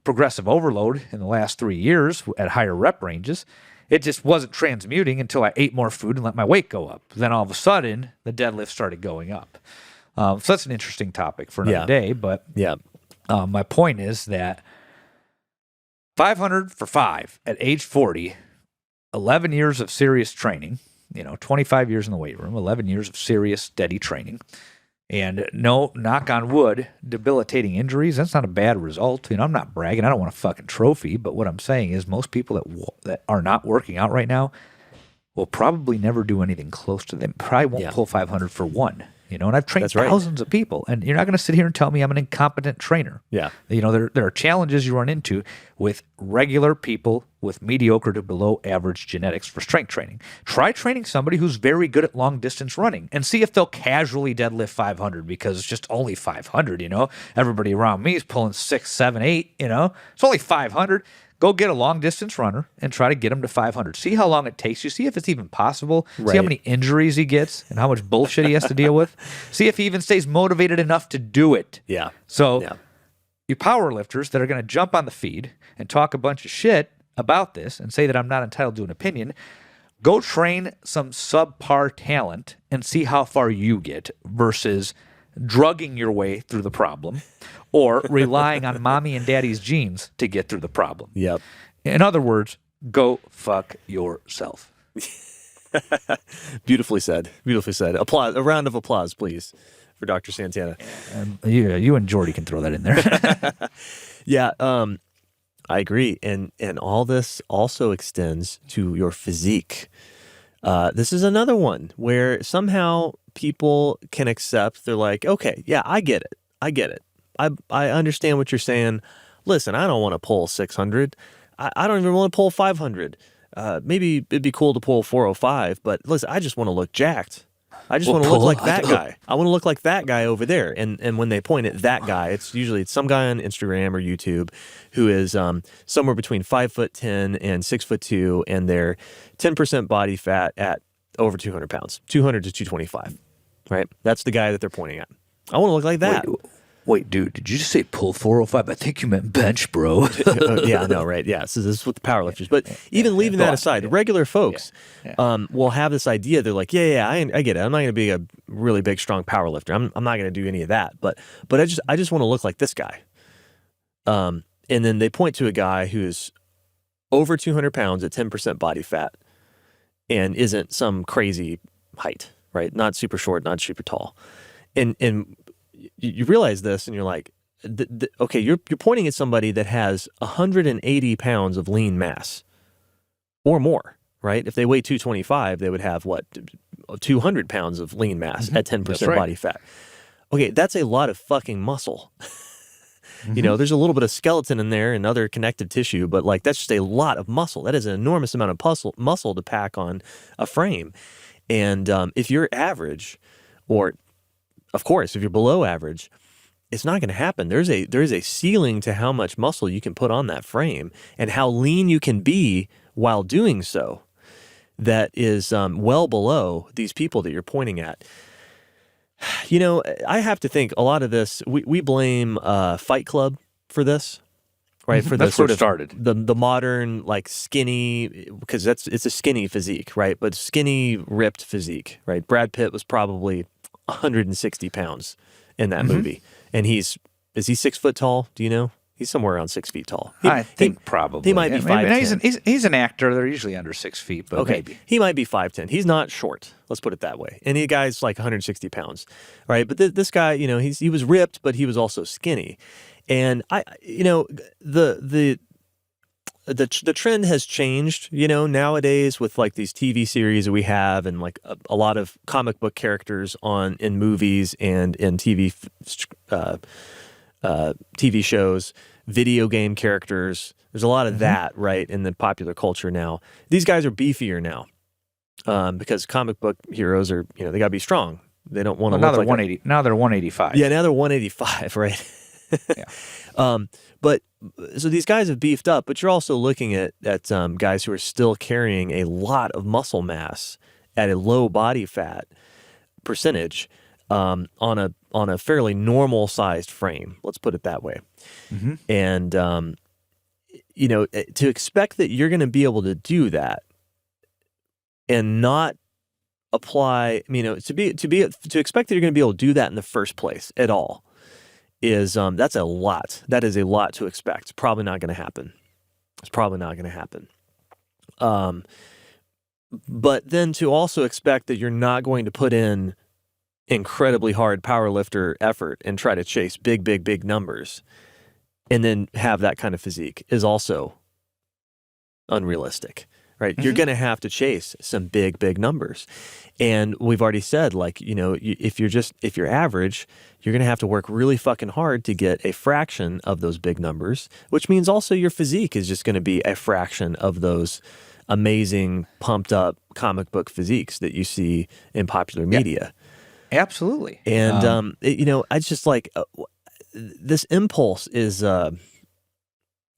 progressive overload in the last 3 years at higher rep ranges. It just wasn't transmuting until I ate more food and let my weight go up. Then all of a sudden, the deadlift started going up. So that's an interesting topic for another day. But my point is that 500 for 5 at age 40, 11 years of serious training, 25 years in the weight room, 11 years of serious, steady training. And no, knock on wood, debilitating injuries, that's not a bad result. I'm not bragging. I don't want a fucking trophy. But what I'm saying is most people that are not working out right now will probably never do anything close to them. Probably won't pull 500 for 1. And I've trained thousands of people. And you're not going to sit here and tell me I'm an incompetent trainer. Yeah. There are challenges you run into with regular people with mediocre to below average genetics for strength training. Try training somebody who's very good at long distance running and see if they'll casually deadlift 500, because it's just only 500, Everybody around me is pulling 6, 7, 8, It's only 500. Go get a long distance runner and try to get him to 500. See how long it takes you. See if it's even possible. Right. See how many injuries he gets and how much bullshit he has to deal with. See if he even stays motivated enough to do it. Yeah. So you power lifters that are going to jump on the feed and talk a bunch of shit about this and say that I'm not entitled to an opinion, go train some subpar talent and see how far you get versus drugging your way through the problem or relying on mommy and daddy's genes to get through the problem. Yep. In other words, go fuck yourself. Beautifully said. Beautifully said. Applause. A round of applause, please, for Dr. Santana. You and Jordy can throw that in there. Yeah. I agree. And all this also extends to your physique. This is another one where somehow people can accept, they're like, okay, yeah, I get it. I understand what you're saying. Listen, I don't want to pull 600. I don't even want to pull 500. Maybe it'd be cool to pull 405, but listen, I just want to look jacked. I just want to look like that guy. I want to look like that guy over there. And when they point at that guy, it's usually some guy on Instagram or YouTube who is somewhere between 5'10" and 6'2", and they're 10% body fat at over 200 pounds, 200 to 225. Right? That's the guy that they're pointing at. I want to look like that. Wait, dude, did you just say pull 405? I think you meant bench, bro. Yeah, I know, right? Yeah, so this is with the powerlifters. But even leaving that aside, regular folks will have this idea. They're like, I get it. I'm not going to be a really big, strong powerlifter. I'm not going to do any of that. But I just want to look like this guy. And then they point to a guy who's over 200 pounds at 10% body fat and isn't some crazy height, right? Not super short, not super tall. And you realize this, and you're like, okay, you're pointing at somebody that has 180 pounds of lean mass or more, right? If they weigh 225, they would have 200 pounds of lean mass at 10% body fat. Okay, that's a lot of fucking muscle. You know, there's a little bit of skeleton in there and other connective tissue, but like that's just a lot of muscle. That is an enormous amount of muscle to pack on a frame. And if you're average, or of course, if you're below average, it's not going to happen. There is a ceiling to how much muscle you can put on that frame and how lean you can be while doing so. That is well below these people that you're pointing at. You know, I have to think a lot of this, we blame Fight Club for this, right? For the That's where sort it of started. the modern like skinny, because it's a skinny physique, right? But skinny, ripped physique, right? Brad Pitt was probably 160 pounds in that movie. And is he 6 foot tall? Do you know? He's somewhere around 6 feet tall. I think probably. He might be 5'10". He's an actor. They're usually under 6 feet, but maybe. He might be 5'10". He's not short. Let's put it that way. And the guy's like 160 pounds, right? But this guy, you know, he was ripped, but he was also skinny. And the trend has changed, you know, nowadays with like these TV series that we have and like a lot of comic book characters in movies and in TV shows, video game characters. There's a lot of that, right, in the popular culture now. These guys are beefier now because comic book heroes are, you know, they got to be strong. They don't want to now look they're like 180. Now they're 185. Yeah, now they're 185, right? Yeah. But so these guys have beefed up, but you're also looking at guys who are still carrying a lot of muscle mass at a low body fat percentage on a fairly normal sized frame. Let's put it that way. And you know, to expect that you're going to be able to do that and not apply, you know, to expect that you're going to be able to do that in the first place at all is that's a lot. That is a lot to expect. It's probably not going to happen. But then to also expect that you're not going to put in incredibly hard powerlifter effort and try to chase big numbers and then have that kind of physique is also unrealistic, right? You're going to have to chase some big numbers. And we've already said, like, you know, if you're average, you're going to have to work really fucking hard to get a fraction of those big numbers, which means also your physique is just going to be a fraction of those amazing pumped up comic book physiques that you see in popular media. Absolutely. And, you know, I just like this impulse is,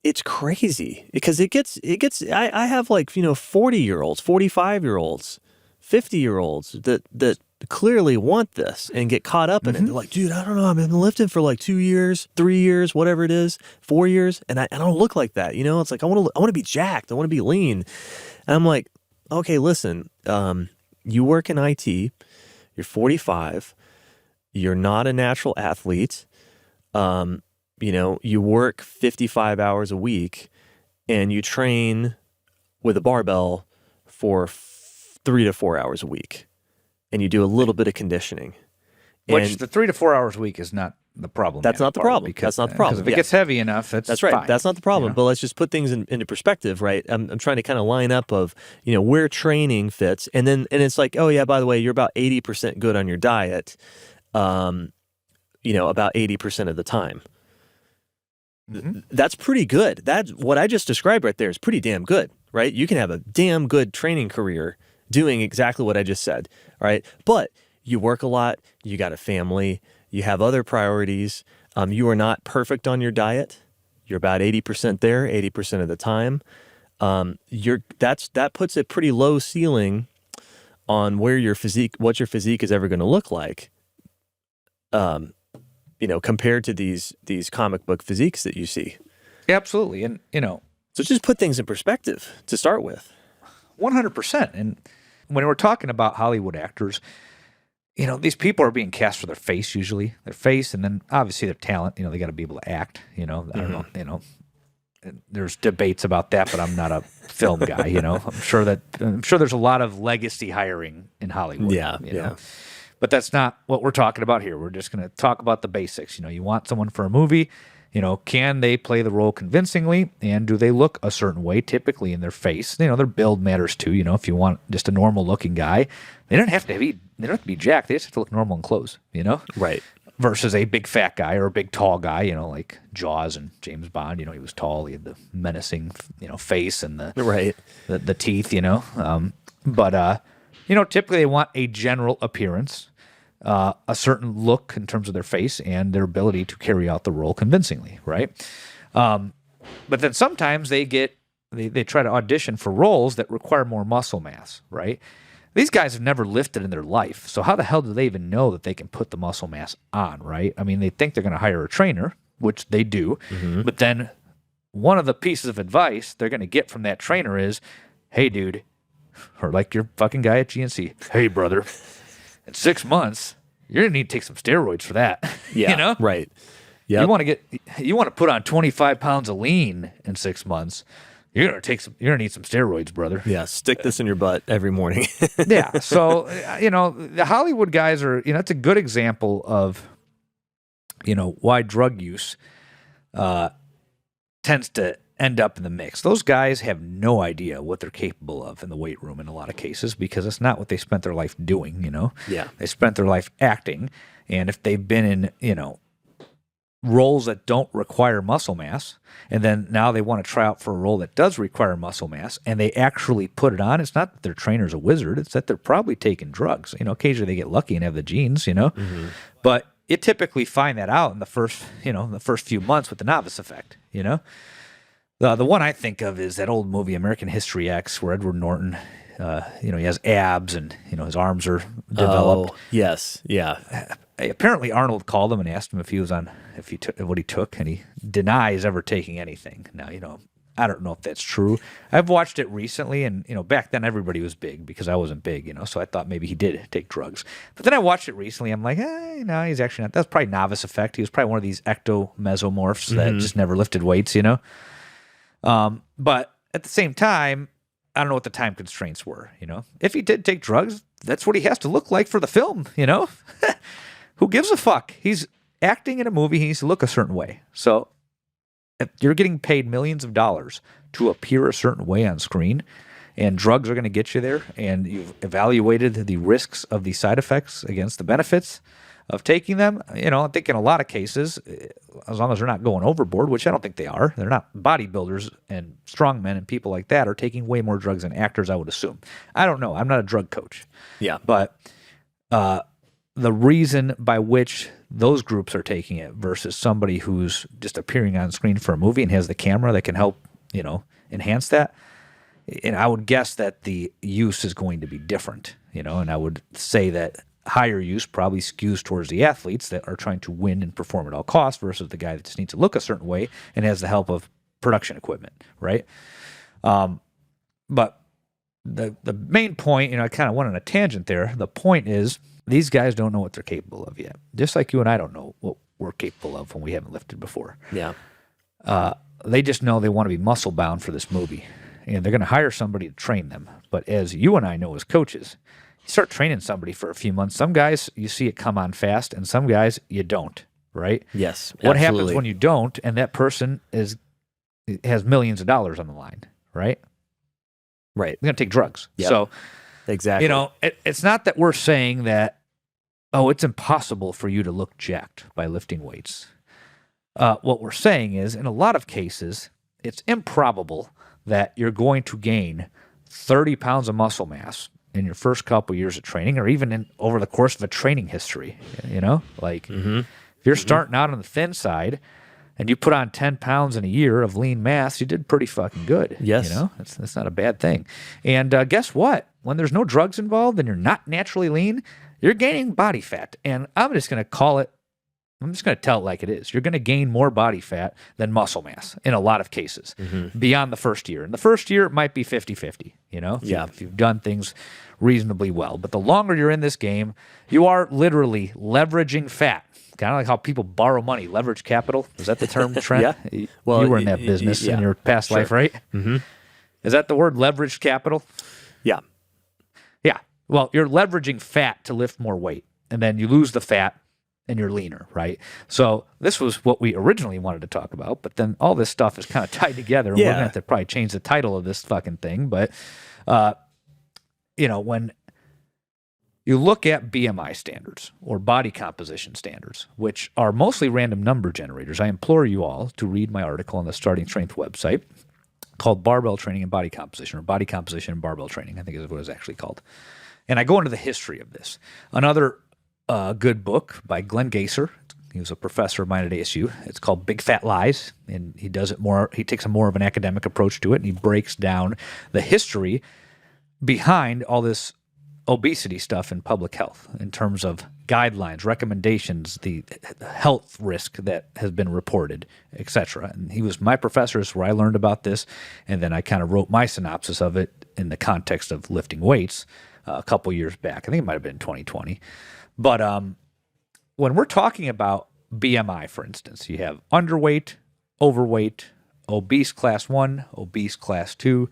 it's crazy because I have like, you know, 40-year-olds, 45-year-olds, 50-year-olds that clearly want this and get caught up in it. They're like, dude, I don't know. I've been lifting for like 2 years, 3 years, whatever it is, 4 years. And I don't look like that. You know, it's like, I want to be jacked. I want to be lean. And I'm like, okay, listen, you work in IT, you're 45, you're not a natural athlete. You know, you work 55 hours a week and you train with a barbell for 3 to 4 hours a week and you do a little bit of conditioning. Which the 3 to 4 hours a week is not the problem. That's not the problem. That's not the problem. Because if it gets heavy enough, that's right. fine. That's not the problem. You know? But let's just put things into perspective, right? I'm trying to kind of line up of, you know, where training fits. And it's like, oh yeah, by the way, you're about 80% good on your diet, you know, about 80% of the time. That's pretty good. That's what I just described right there is pretty damn good, right? You can have a damn good training career doing exactly what I just said, right? But you work a lot, you got a family, you have other priorities. You are not perfect on your diet. You're about 80% there, 80% of the time. That puts a pretty low ceiling on where what your physique is ever going to look like. You know, compared to these comic book physiques that you see. Absolutely. And, you know. So just put things in perspective to start with. 100%. And when we're talking about Hollywood actors, you know, these people are being cast for their face usually. Their face and then obviously their talent. You know, they got to be able to act, you know. I don't know, you know. There's debates about that, but I'm not a film guy, you know. I'm sure there's a lot of legacy hiring in Hollywood. Yeah, you know? But that's not what we're talking about here. We're just going to talk about the basics. You know, you want someone for a movie, you know, can they play the role convincingly and do they look a certain way typically in their face? You know, their build matters too. You know, if you want just a normal looking guy, they don't have to be jacked. They just have to look normal in clothes, you know? Right. versus a big fat guy or a big tall guy, like Jaws and James Bond. He was tall. He had the menacing, face and the teeth, But, typically they want a general appearance, a certain look in terms of their face and their ability to carry out the role convincingly, right? But then sometimes they try to audition for roles that require more muscle mass, right? These guys have never lifted in their life, so how the hell do they even know that they can put the muscle mass on, right? I mean, they think they're going to hire a trainer, which they do, but then one of the pieces of advice they're going to get from that trainer is, hey, dude, or like your fucking guy at GNC, hey, brother, in 6 months, you're going to need to take some steroids for that. Yeah, right. Yep. You want to put on 25 pounds of lean in 6 months. You're gonna need some steroids, brother. Yeah, stick this in your butt every morning. Yeah. So, the Hollywood guys are, it's a good example of, why drug use tends to end up in the mix. Those guys have no idea what they're capable of in the weight room in a lot of cases because it's not what they spent their life doing, Yeah. They spent their life acting. And if they've been in, roles that don't require muscle mass, and then now they want to try out for a role that does require muscle mass, and they actually put it on. It's not that their trainer's a wizard; it's that they're probably taking drugs. Occasionally they get lucky and have the genes. But you typically find that out in the first few months with the novice effect. The one I think of is that old movie American History X, where Edward Norton, he has abs and his arms are developed. Oh, yes, yeah. Apparently Arnold called him and asked him if he took what he took, and he denies ever taking anything. Now, I don't know if that's true. I've watched it recently, and back then everybody was big because I wasn't big, so I thought maybe he did take drugs. But then I watched it recently. I'm like, no, he's actually not. That's probably novice effect. He was probably one of these ectomesomorphs that just never lifted weights, But at the same time, I don't know what the time constraints were. If he did take drugs, that's what he has to look like for the film. Who gives a fuck? He's acting in a movie. He needs to look a certain way. So if you're getting paid millions of dollars to appear a certain way on screen, and drugs are going to get you there, and you've evaluated the risks of the side effects against the benefits of taking them, I think in a lot of cases, as long as they're not going overboard, which I don't think they are, they're not bodybuilders and strongmen and people like that are taking way more drugs than actors, I would assume. I don't know. I'm not a drug coach. Yeah. But the reason by which those groups are taking it versus somebody who's just appearing on screen for a movie and has the camera that can help, enhance that. And I would guess that the use is going to be different, and I would say that higher use probably skews towards the athletes that are trying to win and perform at all costs versus the guy that just needs to look a certain way and has the help of production equipment, right? But the main point, I kind of went on a tangent there. The point is, these guys don't know what they're capable of yet. Just like you and I don't know what we're capable of when we haven't lifted before. Yeah. They just know they want to be muscle bound for this movie. And they're going to hire somebody to train them. But as you and I know as coaches, you start training somebody for a few months. Some guys, you see it come on fast, and some guys, you don't, right? Yes, What absolutely. happens when you don't, and that person has millions of dollars on the line, right? Right. They're going to take drugs. Yep. So, Exactly. it's not that we're saying that, it's impossible for you to look jacked by lifting weights. What we're saying is, in a lot of cases, it's improbable that you're going to gain 30 pounds of muscle mass in your first couple years of training, or even over the course of a training history. If you're starting out on the thin side and you put on 10 pounds in a year of lean mass, you did pretty fucking good. Yes. That's not a bad thing. And guess what? When there's no drugs involved and you're not naturally lean, you're gaining body fat. And I'm just going to tell it like it is. You're going to gain more body fat than muscle mass in a lot of cases beyond the first year. In the first year, it might be 50-50, if you've done things reasonably well. But the longer you're in this game, you are literally leveraging fat. Kind of like how people borrow money, leverage capital. Is that the term, Trent? Yeah. Well, you were in that business in your past life, right? Mm-hmm. Is that the word, leveraged capital? Yeah. Yeah. Well, you're leveraging fat to lift more weight, and then you lose the fat and you're leaner, right? So this was what we originally wanted to talk about, but then all this stuff is kind of tied together. And we're going to have to probably change the title of this fucking thing. But, when you look at BMI standards or body composition standards, which are mostly random number generators. I implore you all to read my article on the Starting Strength website called Barbell Training and Body Composition, or Body Composition and Barbell Training, I think is what it's actually called. And I go into the history of this. Another good book by Glenn Gaser. He was a professor of mine at ASU. It's called Big Fat Lies, and he does it more. He takes a more of an academic approach to it, and he breaks down the history behind all this obesity stuff in public health in terms of guidelines, recommendations, the health risk that has been reported, etc. And he was my professor, is where I learned about this, and then I kind of wrote my synopsis of it in the context of lifting weights a couple years back. I think it might have been 2020. But when we're talking about BMI, for instance, you have underweight, overweight, obese class 1, obese class 2,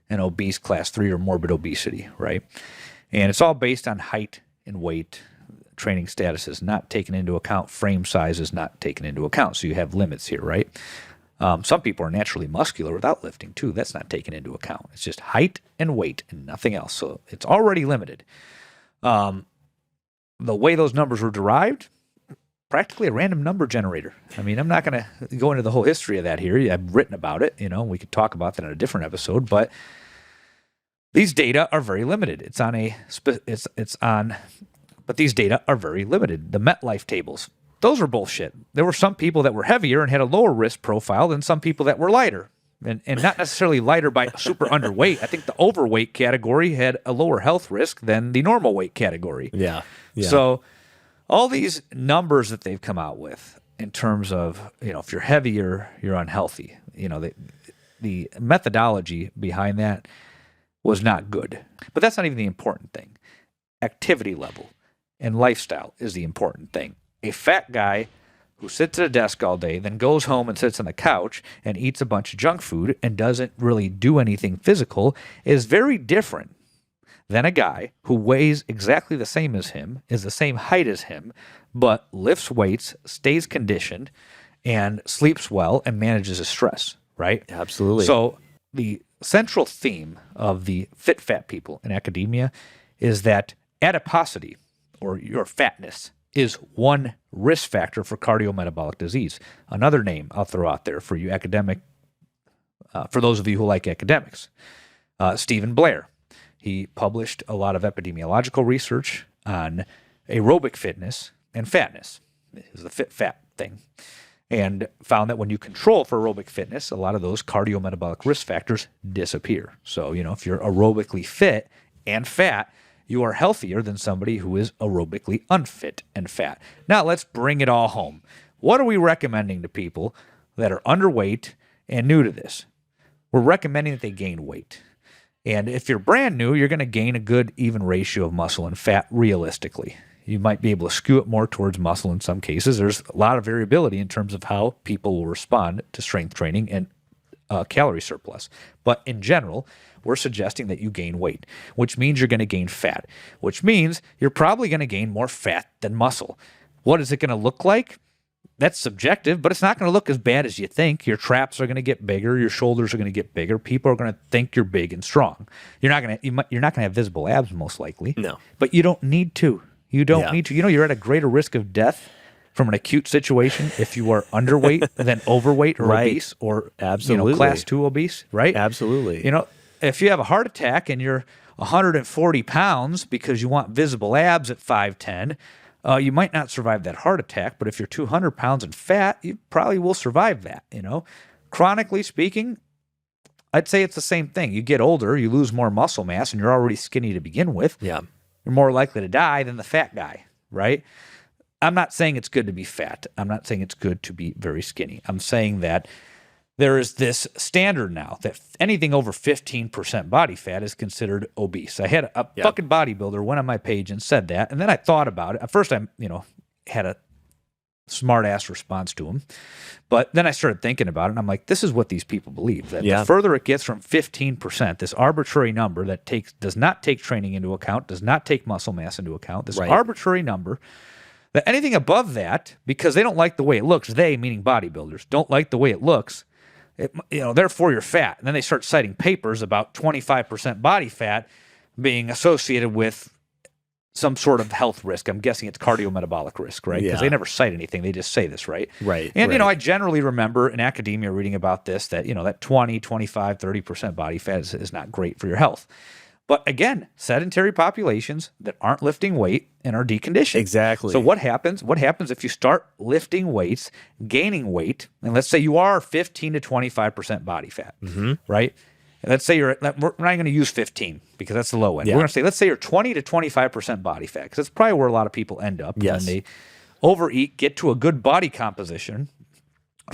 and obese class 3 or morbid obesity, right? And it's all based on height and weight. Training status is not taken into account. Frame size is not taken into account. So you have limits here, right? Some people are naturally muscular without lifting too. That's not taken into account. It's just height and weight and nothing else. So it's already limited. The way those numbers were derived, practically a random number generator. I mean, I'm not going to go into the whole history of that here. I've written about it. We could talk about that in a different episode, but these data are very limited. But these data are very limited. The MetLife tables, those are bullshit. There were some people that were heavier and had a lower risk profile than some people that were lighter. And not necessarily lighter by super underweight. I think the overweight category had a lower health risk than the normal weight category. Yeah. So all these numbers that they've come out with in terms of, if you're heavier, you're unhealthy. The methodology behind that was not good. But that's not even the important thing. Activity level and lifestyle is the important thing. A fat guy who sits at a desk all day, then goes home and sits on the couch and eats a bunch of junk food and doesn't really do anything physical is very different than a guy who weighs exactly the same as him, is the same height as him, but lifts weights, stays conditioned, and sleeps well and manages his stress, right? Absolutely. So the central theme of the fit fat people in academia is that adiposity, or your fatness, is one risk factor for cardiometabolic disease. Another name I'll throw out there for you for those of you who like academics, Stephen Blair. He published a lot of epidemiological research on aerobic fitness and fatness. It is the fit-fat thing. And found that when you control for aerobic fitness, a lot of those cardiometabolic risk factors disappear. So, if you're aerobically fit and fat, you are healthier than somebody who is aerobically unfit and fat. Now, let's bring it all home. What are we recommending to people that are underweight and new to this? We're recommending that they gain weight. And if you're brand new, you're going to gain a good even ratio of muscle and fat realistically. You might be able to skew it more towards muscle in some cases. There's a lot of variability in terms of how people will respond to strength training and calorie surplus. But in general, we're suggesting that you gain weight, which means you're going to gain fat, which means you're probably going to gain more fat than muscle. What is it going to look like? That's subjective, but it's not going to look as bad as you think. Your traps are going to get bigger. Your shoulders are going to get bigger. People are going to think you're big and strong. You're not going to have visible abs most likely. No. But you don't need to. You don't need to. You're at a greater risk of death from an acute situation if you are underweight than overweight or obese or absolutely class 2 obese, right? Absolutely. If you have a heart attack and you're 140 pounds because you want visible abs at 5'10", you might not survive that heart attack, but if you're 200 pounds and fat, you probably will survive that, Chronically speaking, I'd say it's the same thing. You get older, you lose more muscle mass, and you're already skinny to begin with. Yeah. You're more likely to die than the fat guy, right? I'm not saying it's good to be fat. I'm not saying it's good to be very skinny. I'm saying that there is this standard now that anything over 15% body fat is considered obese. I had a fucking bodybuilder went on my page and said that, and then I thought about it. At first, I had a smart-ass response to him, but then I started thinking about it, and I'm like, this is what these people believe, that the further it gets from 15%, this arbitrary number that does not take training into account, does not take muscle mass into account, this arbitrary number, that anything above that, because they don't like the way it looks, they, meaning bodybuilders, don't like the way it looks, therefore you're fat. And then they start citing papers about 25% body fat being associated with some sort of health risk. I'm guessing it's cardiometabolic risk, right? Because Yeah. they never cite anything. They just say this, right? Right. And, right. I generally remember in academia reading about this, that, that 20, 25, 30% body fat is not great for your health. But again, sedentary populations that aren't lifting weight and are deconditioned. Exactly. So what happens? What happens if you start lifting weights, gaining weight, and let's say you are 15 to 25% body fat, right? And let's say we're not going to use 15 because that's the low end. Yeah. We're going to say, let's say you're 20 to 25% body fat, because that's probably where a lot of people end up Yes. when they overeat, get to a good body composition.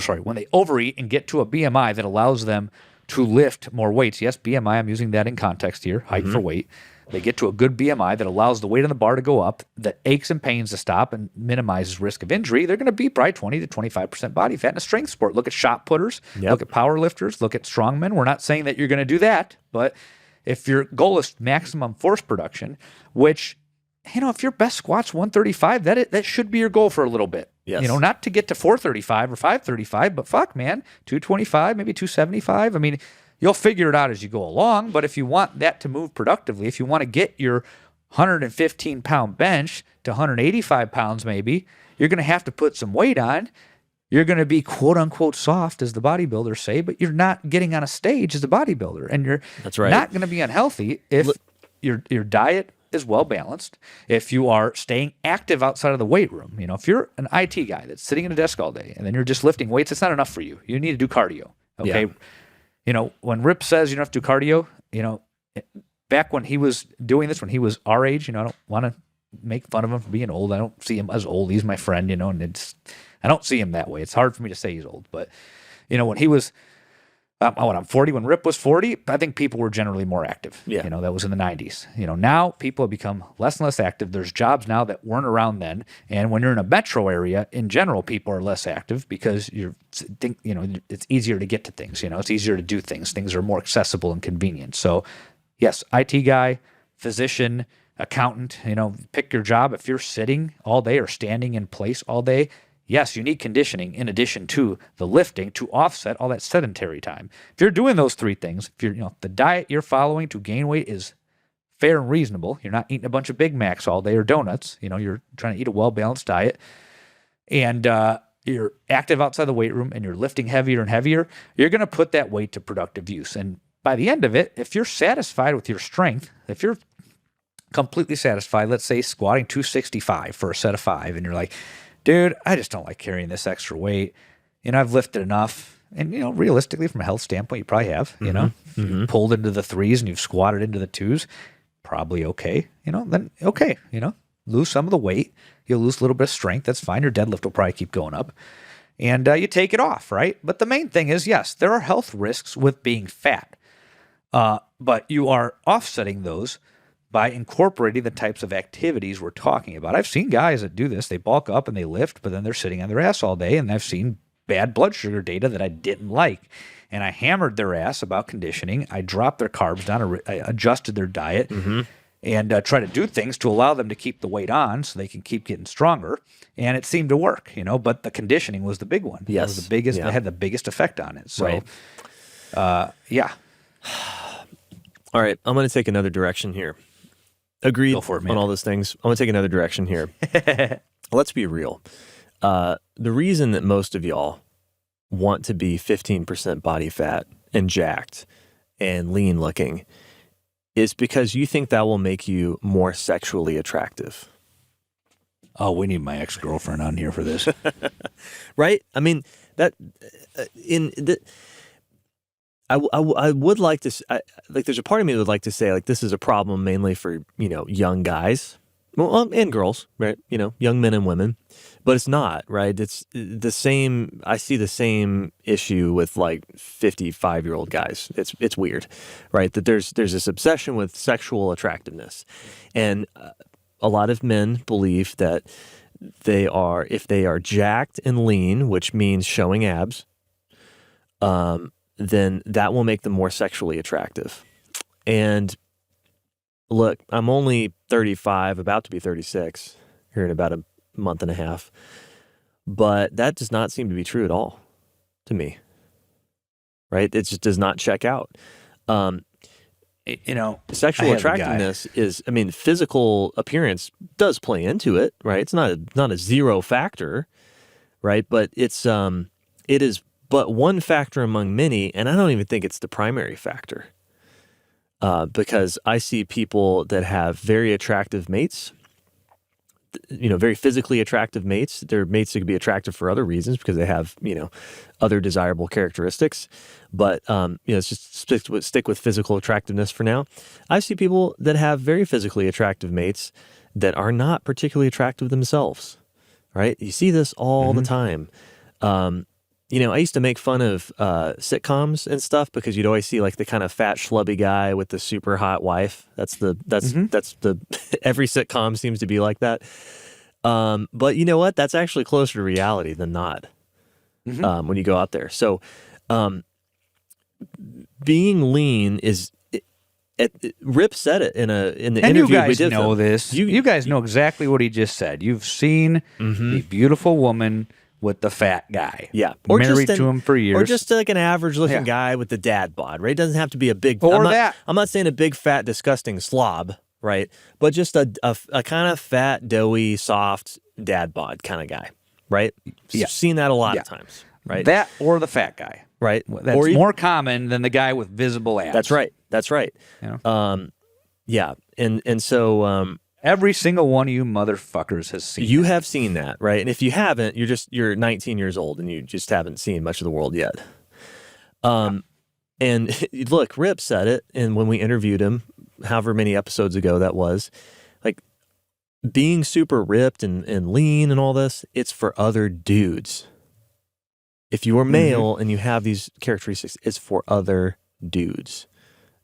When they overeat and get to a BMI that allows them to lift more weights. Yes, BMI, I'm using that in context here, height for weight. They get to a good BMI that allows the weight on the bar to go up, that aches and pains to stop and minimizes risk of injury. They're going to be probably 20 to 25% body fat in a strength sport. Look at shot putters, look at power lifters, look at strongmen. We're not saying that you're going to do that, but if your goal is maximum force production, which, if your best squat's 135, that should be your goal for a little bit. Yes. Not to get to 435 or 535, but fuck, man, 225, maybe 275. I mean, you'll figure it out as you go along, but if you want that to move productively, if you want to get your 115-pound bench to 185 pounds maybe, you're going to have to put some weight on. You're going to be quote-unquote soft, as the bodybuilders say, but you're not getting on a stage as a bodybuilder, and you're not going to be unhealthy if your diet is well balanced, if you are staying active outside of the weight room. If you're an IT guy that's sitting at a desk all day and then you're just lifting weights, it's not enough for you. You need to do cardio. Okay. Yeah. When Rip says you don't have to do cardio, back when he was doing this, when he was our age, I don't want to make fun of him for being old. I don't see him as old. He's my friend, and I don't see him that way. It's hard for me to say he's old, but when he was, I'm 40. When Rip was 40, I think people were generally more active. Yeah. That was in the 90s. Now people have become less and less active. There's jobs now that weren't around then. And when you're in a metro area, in general, people are less active because it's easier to get to things. It's easier to do things. Things are more accessible and convenient. So, yes, IT guy, physician, accountant, pick your job. If you're sitting all day or standing in place all day, yes, you need conditioning in addition to the lifting to offset all that sedentary time. If you're doing those three things, if the diet you're following to gain weight is fair and reasonable, you're not eating a bunch of Big Macs all day or donuts, you're trying to eat a well-balanced diet, and you're active outside the weight room and you're lifting heavier and heavier, you're going to put that weight to productive use. And by the end of it, if you're satisfied with your strength, if you're completely satisfied, let's say squatting 265 for a set of 5, and you're like, dude, I just don't like carrying this extra weight. I've lifted enough. And, realistically, from a health standpoint, you probably have, You've pulled into the 3s and you've squatted into the 2s, probably okay. Then okay, lose some of the weight. You'll lose a little bit of strength. That's fine. Your deadlift will probably keep going up. And you take it off, right? But the main thing is, yes, there are health risks with being fat. But you are offsetting those by incorporating the types of activities we're talking about. I've seen guys that do this. They bulk up and they lift, but then they're sitting on their ass all day. And I've seen bad blood sugar data that I didn't like. And I hammered their ass about conditioning. I dropped their carbs down. I adjusted their diet and try to do things to allow them to keep the weight on so they can keep getting stronger. And it seemed to work, but the conditioning was the big one. Yes. It was the biggest. Yeah. It had the biggest effect on it. So, Right. Yeah. All right. I'm going to take another direction here. Agreed Go for it, man. on all those things. I'm going to take another direction here. Let's be real. The reason that most of y'all want to be 15% body fat and jacked and lean looking is because you think that will make you more sexually attractive. Oh, we need my ex-girlfriend on here for this. Right? I mean, that I would like to there's a part of me that would like to say this is a problem mainly for young guys, and girls, right? Young men and women, but it's not, right? It's the same. I see the same issue with 55-year-old guys. It's weird, right? That there's this obsession with sexual attractiveness, and a lot of men believe that if they are jacked and lean, which means showing abs, then that will make them more sexually attractive. And look, I'm only 35, about to be 36 here in about a month and a half, but that does not seem to be true at all to me, right? It just does not check out. You know, I Sexual have a guy. attractiveness is, I mean, physical appearance does play into it, right? It's not a zero factor, right? But it is but one factor among many, and I don't even think it's the primary factor. Because I see people that have very attractive mates, very physically attractive mates. They're mates that could be attractive for other reasons because they have, other desirable characteristics. But, let's just stick with physical attractiveness for now. I see people that have very physically attractive mates that are not particularly attractive themselves, right? You see this all the time. I used to make fun of sitcoms and stuff because you'd always see like the kind of fat schlubby guy with the super hot wife. That's the every sitcom seems to be like that. But you know what? That's actually closer to reality than not when you go out there. So being lean is. Rip said it in the interview you guys we did. Know this. You guys know exactly what he just said. You've seen the beautiful woman with the fat guy. Yeah. Married to him for years. Or just like an average looking guy with the dad bod, right? It doesn't have to be a big... I'm not saying a big, fat, disgusting slob, right? But just a kind of fat, doughy, soft dad bod kind of guy, right? Yeah. Seen that a lot of times, right? That or the fat guy. Right. That's or more common than the guy with visible abs. That's right. Yeah. And so... every single one of you motherfuckers has seen You have seen that, right? And if you haven't, you're 19 years old and you just haven't seen much of the world yet. And look, Rip said it, and when we interviewed him, however many episodes ago that was, like being super ripped and lean and all this, it's for other dudes. If you are male and you have these characteristics, it's for other dudes.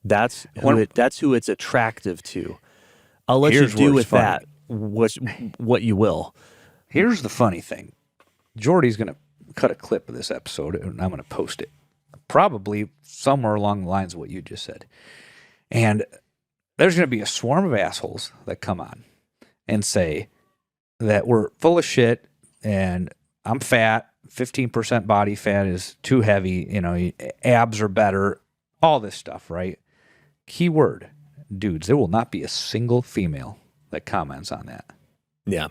That's who it's attractive to. I'll let you do with that what you will. Here's the funny thing. Jordy's going to cut a clip of this episode, and I'm going to post it. Probably somewhere along the lines of what you just said. And there's going to be a swarm of assholes that come on and say that we're full of shit, and I'm fat, 15% body fat is too heavy, abs are better, all this stuff, right? Keyword. Dudes, there will not be a single female that comments on that. Yeah.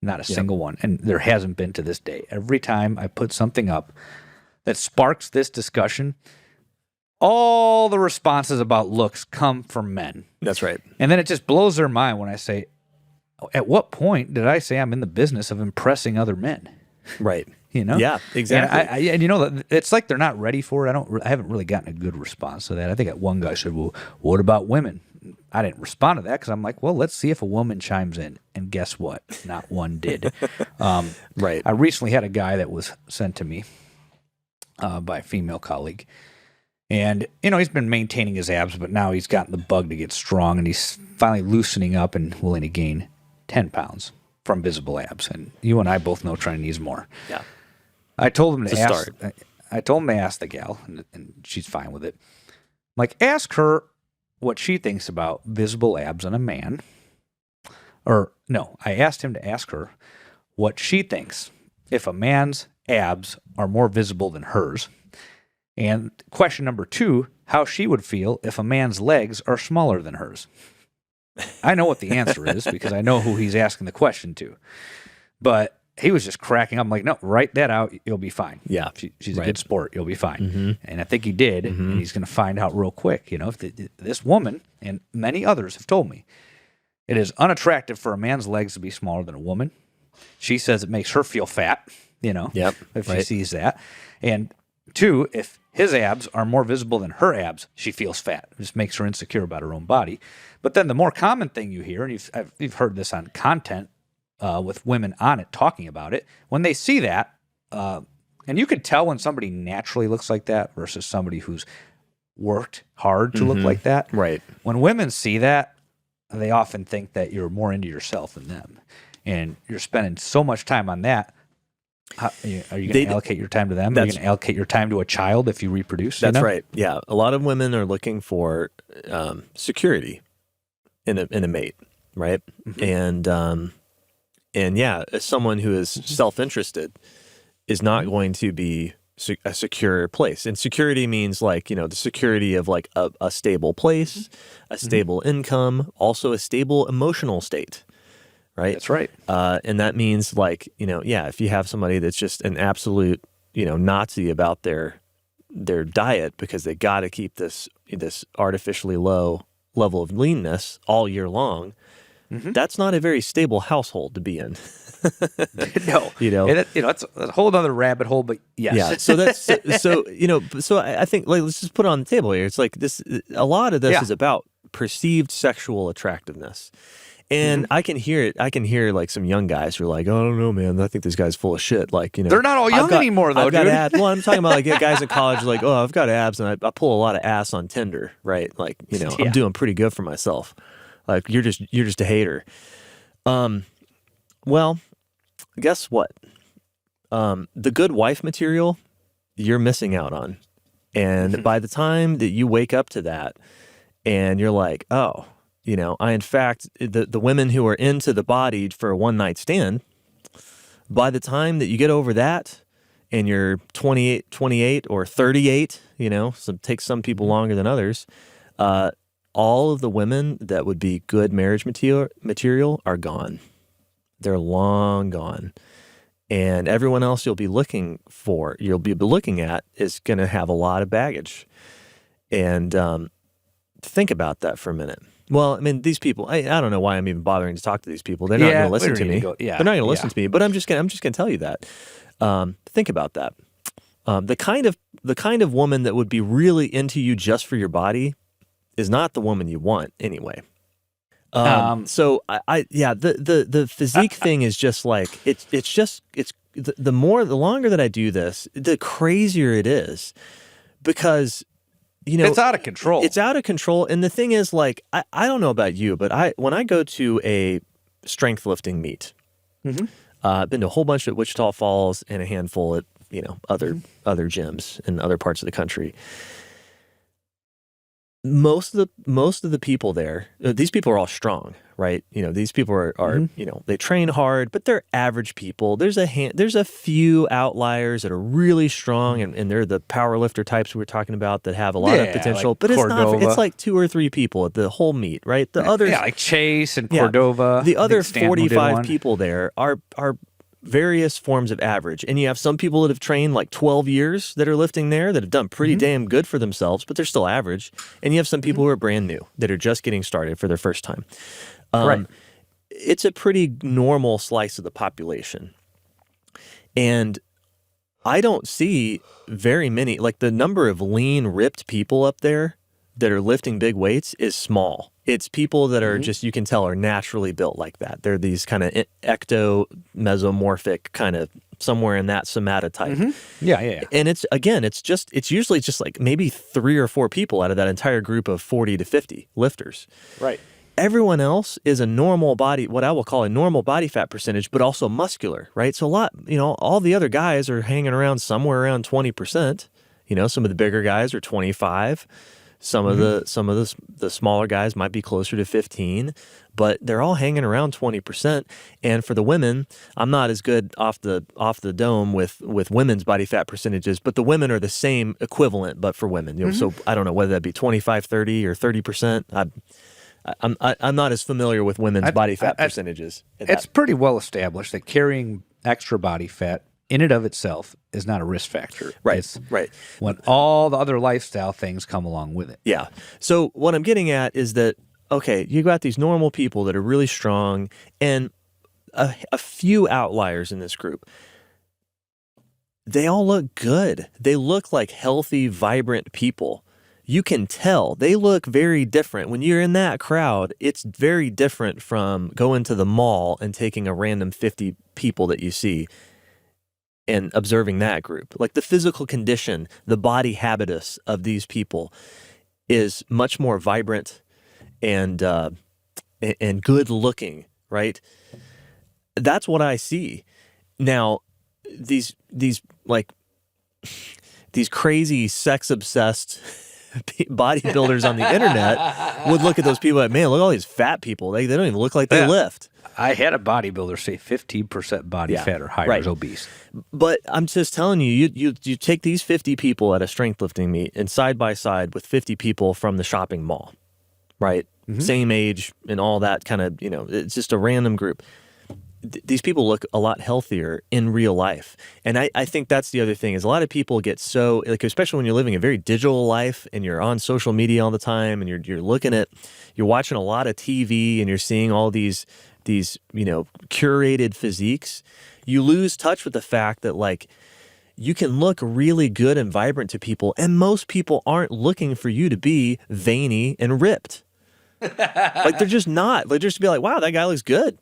Not a single one. And there hasn't been to this day. Every time I put something up that sparks this discussion, all the responses about looks come from men. That's right. And then it just blows their mind when I say, at what point did I say I'm in the business of impressing other men? Right. Yeah, exactly. And it's like they're not ready for it. I haven't really gotten a good response to that. I think that one guy said, well, what about women? I didn't respond to that because I'm like, well, let's see if a woman chimes in. And guess what? Not one did. Right. I recently had a guy that was sent to me by a female colleague. And, he's been maintaining his abs, but now he's gotten the bug to get strong, and he's finally loosening up and willing to gain 10 pounds from visible abs. And you and I both know Trent needs more. Yeah. I told him to ask. Start. I told him to ask the gal, and she's fine with it. Like, ask her what she thinks about visible abs in a man. Or no, I asked him to ask her what she thinks if a man's abs are more visible than hers. And question number 2, how she would feel if a man's legs are smaller than hers. I know what the answer is because I know who he's asking the question to. But he was just cracking up. I'm like, no, write that out. You'll be fine. Yeah. She's a good sport. You'll be fine. And I think he did. And he's going to find out real quick. If this woman and many others have told me it is unattractive for a man's legs to be smaller than a woman. She says it makes her feel fat, if she sees that. And 2, if his abs are more visible than her abs, she feels fat. It just makes her insecure about her own body. But then the more common thing you hear, and you've heard this on content, with women on it talking about it, when they see that, and you can tell when somebody naturally looks like that versus somebody who's worked hard to look like that. Right. When women see that, they often think that you're more into yourself than them. And you're spending so much time on that. Are you going to allocate your time to them? Are you going to allocate your time to a child if you reproduce? That's right. Yeah. A lot of women are looking for security in a mate, right? And yeah, as someone who is self-interested is not going to be a secure place. And security means like, the security of like a stable place, a stable income, also a stable emotional state, right? That's right. And that means like, if you have somebody that's just an absolute, Nazi about their diet because they got to keep this artificially low level of leanness all year long, that's not a very stable household to be in. No, it's a whole other rabbit hole, but yes. Yeah. So I think like, let's just put it on the table here. It's like this, a lot of this is about perceived sexual attractiveness. And I can hear it. I can hear like some young guys who are like, "Oh, I don't know, man. I think this guy's full of shit." Like, they're not all young anymore, though, I've got dude. abs. Well, I'm talking about like guys in college, like, "Oh, I've got abs, and I pull a lot of ass on Tinder, right? Like, I'm doing pretty good for myself. Like, you're just a hater." Well, guess what? The good wife material, you're missing out on, and by the time that you wake up to that, and you're like, "Oh." In fact, the women who are into the body for a one-night stand, by the time that you get over that and you're 28 or 38, so it takes some people longer than others, all of the women that would be good marriage material are gone. They're long gone. And everyone else you'll be looking at is going to have a lot of baggage. And think about that for a minute. Well, I mean, these people, I don't know why I'm even bothering to talk to these people. They're not going to listen to me. They're not going to listen to me, but I'm just going to tell you that. Think about that. The kind of woman that would be really into you just for your body is not the woman you want anyway. So the physique thing is just like, it's the longer that I do this, the crazier it is, because it's out of control. It's out of control. And the thing is, like, I don't know about you, but when I go to a strength lifting meet, I've been to a whole bunch at Wichita Falls and a handful at, other gyms in other parts of the country. Most of the people there, these people are all strong, right? These people are they train hard, but they're average people. There's a few outliers that are really strong, and they're the power lifter types we were talking about that have a lot of potential. Like but Cordova. it's like 2 or 3 people at the whole meet, right? The others, like Chase and Cordova. The other 45 people there are various forms of average. And you have some people that have trained like 12 years that are lifting there that have done pretty damn good for themselves, but they're still average. And you have some people who are brand new that are just getting started for their first time. Right. It's a pretty normal slice of the population. And I don't see very many, like the number of lean, ripped people up there that are lifting big weights is small. It's people that are just, you can tell, are naturally built like that. They're these kind of ectomesomorphic, kind of somewhere in that somatotype. Yeah. And it's usually just like maybe 3 or 4 people out of that entire group of 40 to 50 lifters. Right. Everyone else is a normal body, what I will call a normal body fat percentage, but also muscular, right? So all the other guys are hanging around somewhere around 20%. Some of the bigger guys are 25. Some of the smaller guys might be closer to 15, but they're all hanging around 20%. And for the women, I'm not as good off the dome with women's body fat percentages, but the women are the same equivalent, but for women. So I don't know whether that be 25, 30, or 30%. I'm not as familiar with women's body fat percentages. It's pretty well established that carrying extra body fat in and of itself is not a risk factor. Right. It's right. when all the other lifestyle things come along with it. Yeah. So what I'm getting at is that, okay, you got these normal people that are really strong and a few outliers in this group. They all look good. They look like healthy, vibrant people. You can tell they look very different. When you're in that crowd, it's very different from going to the mall and taking a random 50 people that you see and observing that group. Like the physical condition, the body habitus of these people is much more vibrant and good looking, right? That's what I see. Now, these crazy sex obsessed bodybuilders on the internet would look at those people like, man, look at all these fat people. They don't even look like they lift. I had a bodybuilder say 15% body fat or higher is obese. But I'm just telling you, you take these 50 people at a strength lifting meet and side by side with 50 people from the shopping mall, right? Same age and all that kind of, it's just a random group. These people look a lot healthier in real life. And I think that's the other thing is a lot of people get so, like, especially when you're living a very digital life and you're on social media all the time and you're watching a lot of TV and you're seeing all these curated physiques, you lose touch with the fact that, like, you can look really good and vibrant to people, and most people aren't looking for you to be veiny and ripped. Like, they're just not. They're just be like, wow, that guy looks good.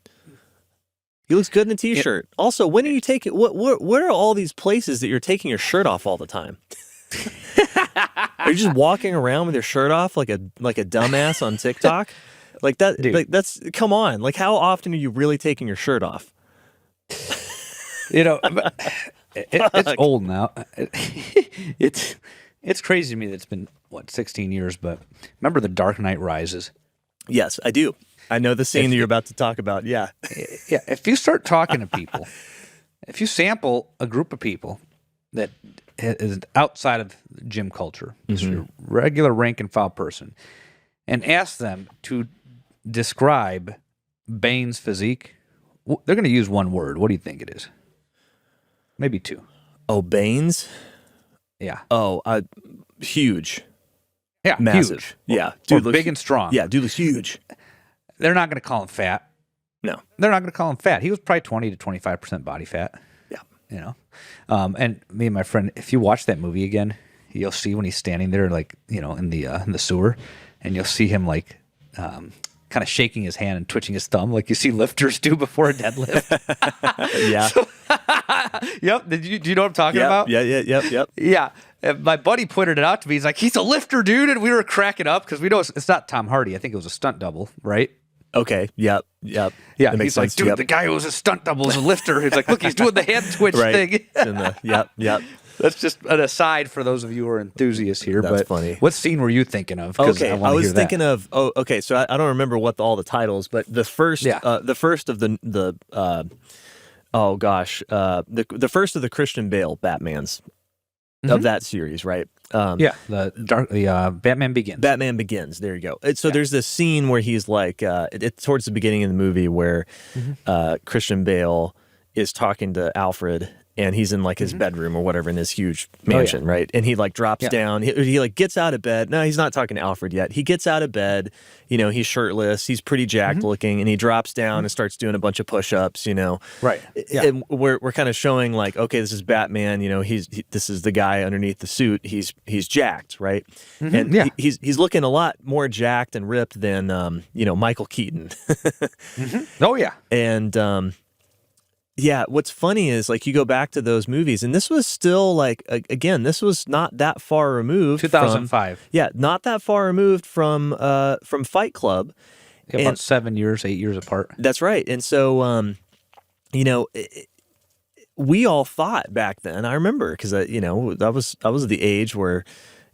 He looks good in a t-shirt. Also, when are you taking, what are all these places that you're taking your shirt off all the time? Are you just walking around with your shirt off like a dumbass on TikTok? Like that, dude. Like that's, come on. Like, how often are you really taking your shirt off? It's old now. It's crazy to me that it's been, 16 years, but remember The Dark Knight Rises? Yes, I do. I know the scene that you're about to talk about. Yeah. Yeah. If you start talking to people, if you sample a group of people that is outside of gym culture, is your regular rank and file person, and ask them to describe Bane's physique, they're going to use one word. What do you think it is? Maybe two. Oh, Bane's? Yeah. Oh, huge. Yeah, massive. Huge. Yeah, dude, big and strong. Yeah, dude looks huge. They're not going to call him fat. No, they're not going to call him fat. He was probably 20 to 25% body fat. Yeah, and me and my friend, if you watch that movie again, you'll see when he's standing there, like, in the sewer, and you'll see him like kind of shaking his hand and twitching his thumb, like you see lifters do before a deadlift. Yeah. Yep. Do you know what I'm talking about? Yep. Yeah. And my buddy pointed it out to me. He's like, he's a lifter, dude. And we were cracking up because we know it's not Tom Hardy. I think it was a stunt double, right? Okay. Yep. Yeah. That He's like, dude, the guy who was a stunt double is a lifter. He's like, look, he's doing the hand twitch thing. Yep. That's just an aside for those of you who are enthusiasts here. That's funny. What scene were you thinking of? Okay, I was thinking of. Oh, okay. So I don't remember all the titles, but the first, the first of the first of the Christian Bale Batmans of that series, right? The Batman Begins. Batman Begins. There you go. So there's this scene where he's like, it's towards the beginning of the movie where Christian Bale is talking to Alfred. And he's in like his bedroom or whatever in this huge mansion, right? And he like drops down. He like gets out of bed. No, he's not talking to Alfred yet. He gets out of bed. He's shirtless. He's pretty jacked looking, and he drops down and starts doing a bunch of push-ups. Right? Yeah. And we're kind of showing like, okay, this is Batman. This is the guy underneath the suit. He's jacked, right? And he's looking a lot more jacked and ripped than Michael Keaton. Oh yeah, and. Yeah, what's funny is like you go back to those movies, and this was still like again, this was not that far removed. 2005. Not that far removed from Fight Club. Yeah, about 8 years apart. That's right, and so we all thought back then. I remember because I was the age where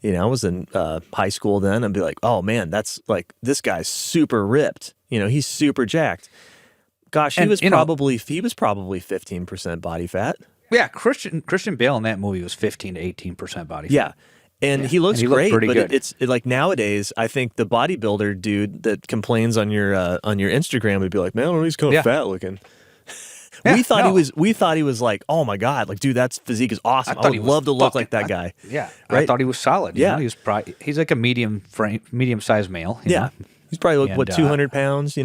I was in high school then. I'd be like, oh man, that's like this guy's super ripped. He's super jacked. Gosh, he was probably 15% body fat. Yeah, Christian Bale in that movie was 15 to 18% body fat. Yeah. And he looks great, but good. It's like nowadays, I think the bodybuilder dude that complains on your Instagram would be like, man, he's kind of fat looking. We thought he was like, oh my God, like, dude, that physique is awesome. I would love to look like that guy. Right? I thought he was solid. Yeah. He's like a medium-sized male. You know? He's probably like 200 pounds,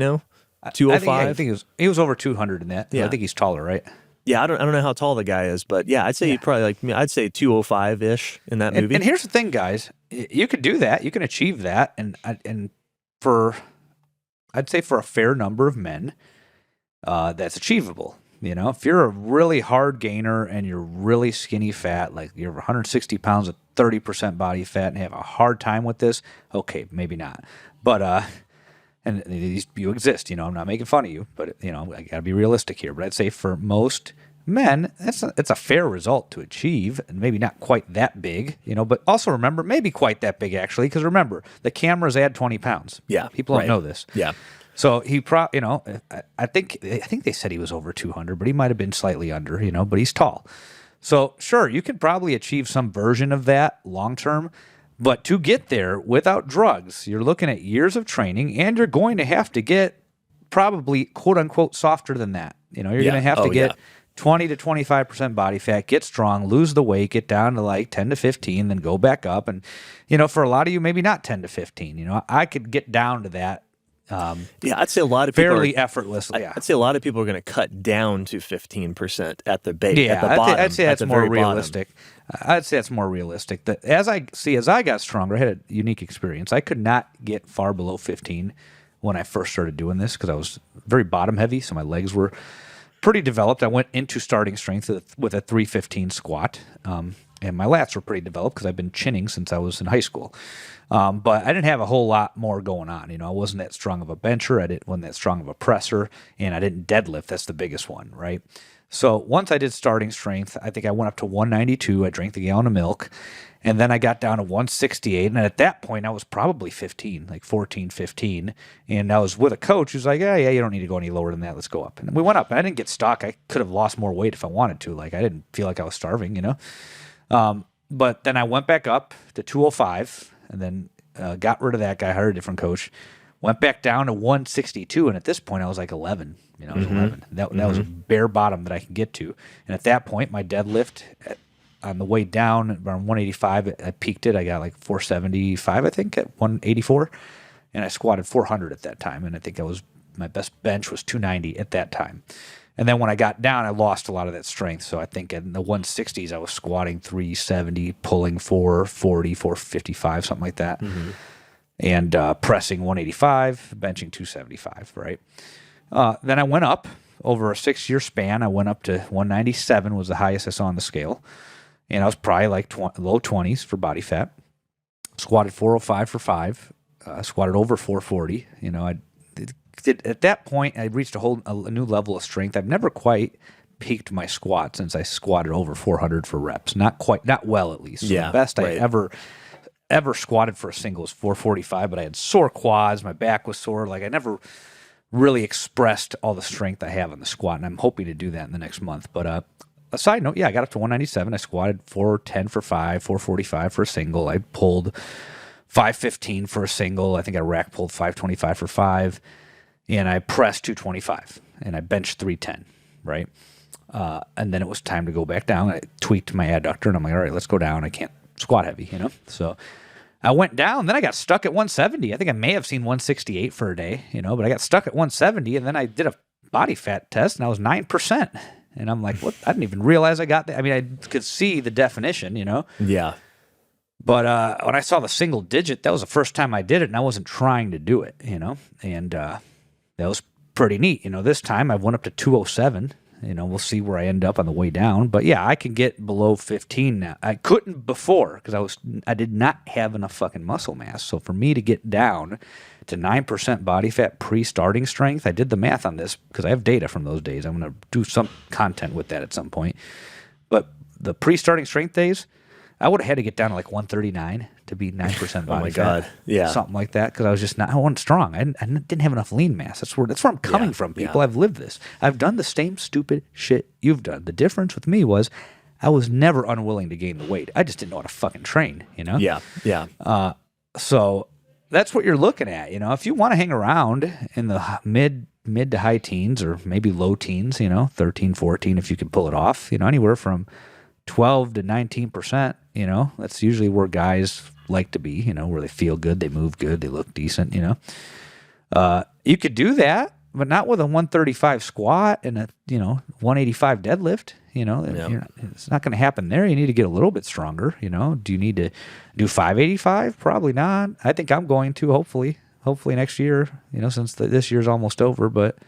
205. I think he was over 200 in that. Yeah. I think he's taller, right? Yeah, I don't know how tall the guy is, but yeah, I'd say he'd probably I'd say 205-ish in that movie. And here's the thing, guys, you could do that, you can achieve that, and I'd say for a fair number of men, that's achievable. If you're a really hard gainer and you're really skinny fat, like you're 160 pounds at 30% body fat and have a hard time with this, okay, maybe not, but and you exist, I'm not making fun of you, but I gotta be realistic here. But I'd say for most Men, it's a fair result to achieve, and maybe not quite that big, but also remember, maybe quite that big actually, because remember, the cameras add 20 pounds. Yeah, people don't know this. Yeah. So he I think they said he was over 200, but he might have been slightly under, but he's tall. So sure, you could probably achieve some version of that long term, but to get there without drugs, you're looking at years of training, and you're going to have to get probably quote unquote softer than that. You're going to have to get 20 to 25% body fat, get strong, lose the weight, get down to like 10 to 15, then go back up. And, for a lot of you, maybe not 10 to 15. I could get down to that. I'd say a lot of people fairly effortlessly. I'd say a lot of people are going to cut down to 15% at the base. Yeah, at the bottom, I'd say that's more realistic. Bottom. I'd say that's more realistic. As I got stronger, I had a unique experience. I could not get far below 15 when I first started doing this because I was very bottom heavy, so my legs were pretty developed. I went into starting strength with a 315 squat, and my lats were pretty developed because I've been chinning since I was in high school. But I didn't have a whole lot more going on. I wasn't that strong of a bencher. I wasn't that strong of a presser, and I didn't deadlift. That's the biggest one, right? So once I did starting strength, I think I went up to 192. I drank the gallon of milk, and then I got down to 168. And at that point, I was probably 15, like 14, 15. And I was with a coach who's like, yeah, you don't need to go any lower than that. Let's go up. And we went up, and I didn't get stuck. I could have lost more weight if I wanted to. Like, I didn't feel like I was starving, But then I went back up to 205, and then got rid of that guy, hired a different coach, went back down to 162, and at this point I was like 11. I was 11. That was a bare bottom that I could get to. And at that point, my deadlift on the way down around 185, I peaked it. I got like 475, I think, at 184, and I squatted 400 at that time. And I think my best bench was 290 at that time. And then when I got down, I lost a lot of that strength. So I think in the 160s, I was squatting 370, pulling 440, 455, something like that. And pressing 185, benching 275, right? Then I went up over a 6-year span. I went up to 197 was the highest I saw on the scale. And I was probably like low 20s for body fat. Squatted 405 for 5. Squatted over 440. At that point, I reached a new level of strength. I've never quite peaked my squat since I squatted over 400 for reps. Not well at least. So the best I ever squatted for a single was 445, but I had sore quads. My back was sore. Like I never really expressed all the strength I have in the squat, and I'm hoping to do that in the next month. But a side note, I got up to 197. I squatted 410 for 5, 445 for a single. I pulled 515 for a single. I think I rack pulled 525 for 5. And I pressed 225, and I benched 310, right? And then it was time to go back down. I tweaked my adductor, and I'm like, all right, let's go down. I can't squat heavy, So I went down. Then I got stuck at 170. I think I may have seen 168 for a day, but I got stuck at 170, and then I did a body fat test, and I was 9%. And I'm like, what? I didn't even realize I got that. I mean, I could see the definition, Yeah. But when I saw the single digit, that was the first time I did it, and I wasn't trying to do it, And that was pretty neat. This time I went up to 207. We'll see where I end up on the way down. But yeah, I can get below 15 now. I couldn't before because I did not have enough fucking muscle mass. So for me to get down to 9% body fat pre-starting strength, I did the math on this because I have data from those days. I'm going to do some content with that at some point. But the pre-starting strength days, I would have had to get down to like 139 to be 9% body fat. Oh my God. Yeah. Something like that because I was just I wasn't strong. I didn't have enough lean mass. That's where I'm coming from, people. I've lived this. I've done the same stupid shit you've done. The difference with me was I was never unwilling to gain the weight. I just didn't know how to fucking train, Yeah. Yeah. So that's what you're looking at, If you want to hang around in the mid to high teens or maybe low teens, 13, 14 if you can pull it off, anywhere from 12 to 19%, that's usually where guys like to be, where they feel good, they move good, they look decent, you could do that, but not with a 135 squat and a, 185 deadlift, it's not going to happen there. You need to get a little bit stronger, do you need to do 585? Probably not. I think I'm going to, hopefully next year, since this year's almost over, but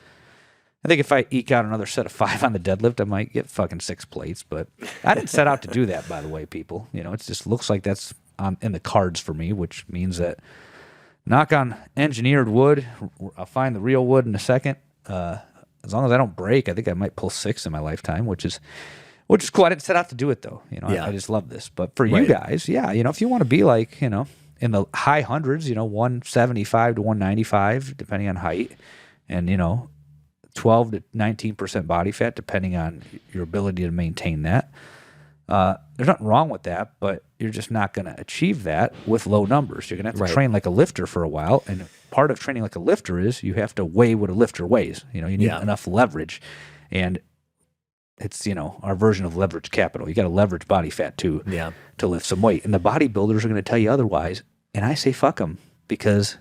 I think if I eke out another set of 5 on the deadlift, I might get fucking 6 plates. But I didn't set out to do that, by the way, people. It just looks like that's in the cards for me, which means that knock on engineered wood. I'll find the real wood in a second. as long as I don't break, I think I might pull 6 in my lifetime, which is cool. I didn't set out to do it though. I just love this. But for you guys, if you want to be like, in the high hundreds, 175 to 195, depending on height, and 12 to 19% body fat, depending on your ability to maintain that. There's nothing wrong with that, but you're just not going to achieve that with low numbers. You're going to have to train like a lifter for a while, and part of training like a lifter is you have to weigh what a lifter weighs. You need enough leverage, and it's our version of leverage capital. You got to leverage body fat too to lift some weight, and the bodybuilders are going to tell you otherwise. And I say fuck them, because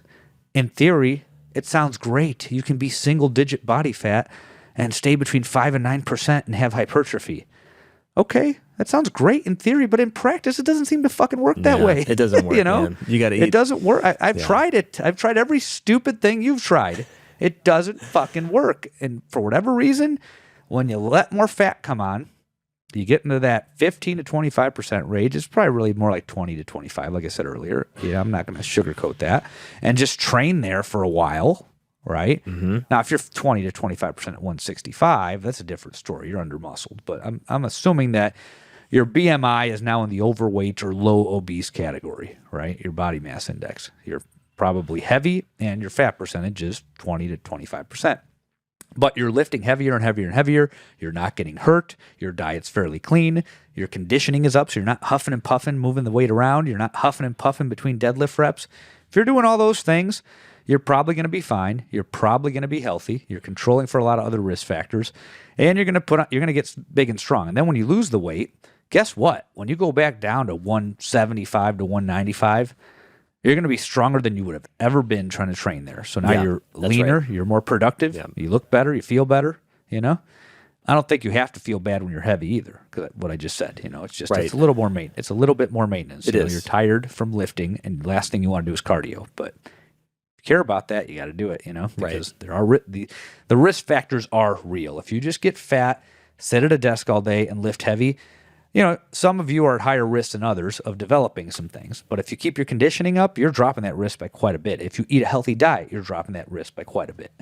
in theory it sounds great. You can be single-digit body fat and stay between 5 and 9% and have hypertrophy. Okay, that sounds great in theory, but in practice, it doesn't seem to fucking work that way. It doesn't work, man. You got to eat. It doesn't work. I've tried it. I've tried every stupid thing you've tried. It doesn't fucking work. And for whatever reason, when you let more fat come on, you get into that 15 to 25% range. It's probably really more like 20 to 25, like I said earlier. I'm not going to sugarcoat that. And just train there for a while. Right? Mm-hmm. Now, if you're 20 to 25% at 165, that's a different story. You're under-muscled. But I'm assuming that your BMI is now in the overweight or low obese category, right? Your body mass index. You're probably heavy, and your fat percentage is 20 to 25%. But you're lifting heavier and heavier and heavier. You're not getting hurt. Your diet's fairly clean. Your conditioning is up, so you're not huffing and puffing, moving the weight around. You're not huffing and puffing between deadlift reps. If you're doing all those things, you're probably going to be fine. You're probably going to be healthy. You're controlling for a lot of other risk factors, and you're going to get big and strong. And then when you lose the weight, guess what? When you go back down to 175 to 195, you're going to be stronger than you would have ever been trying to train there. So now you're leaner, you're more productive, you look better, you feel better. I don't think you have to feel bad when you're heavy either, because what I just said. It's just it's a little more it's a little bit more maintenance. You're tired from lifting, and the last thing you want to do is cardio, but care about that, you got to do it, because there are the risk factors are real. If you just get fat, sit at a desk all day and lift heavy, some of you are at higher risk than others of developing some things. But if you keep your conditioning up, you're dropping that risk by quite a bit. If you eat a healthy diet, you're dropping that risk by quite a bit,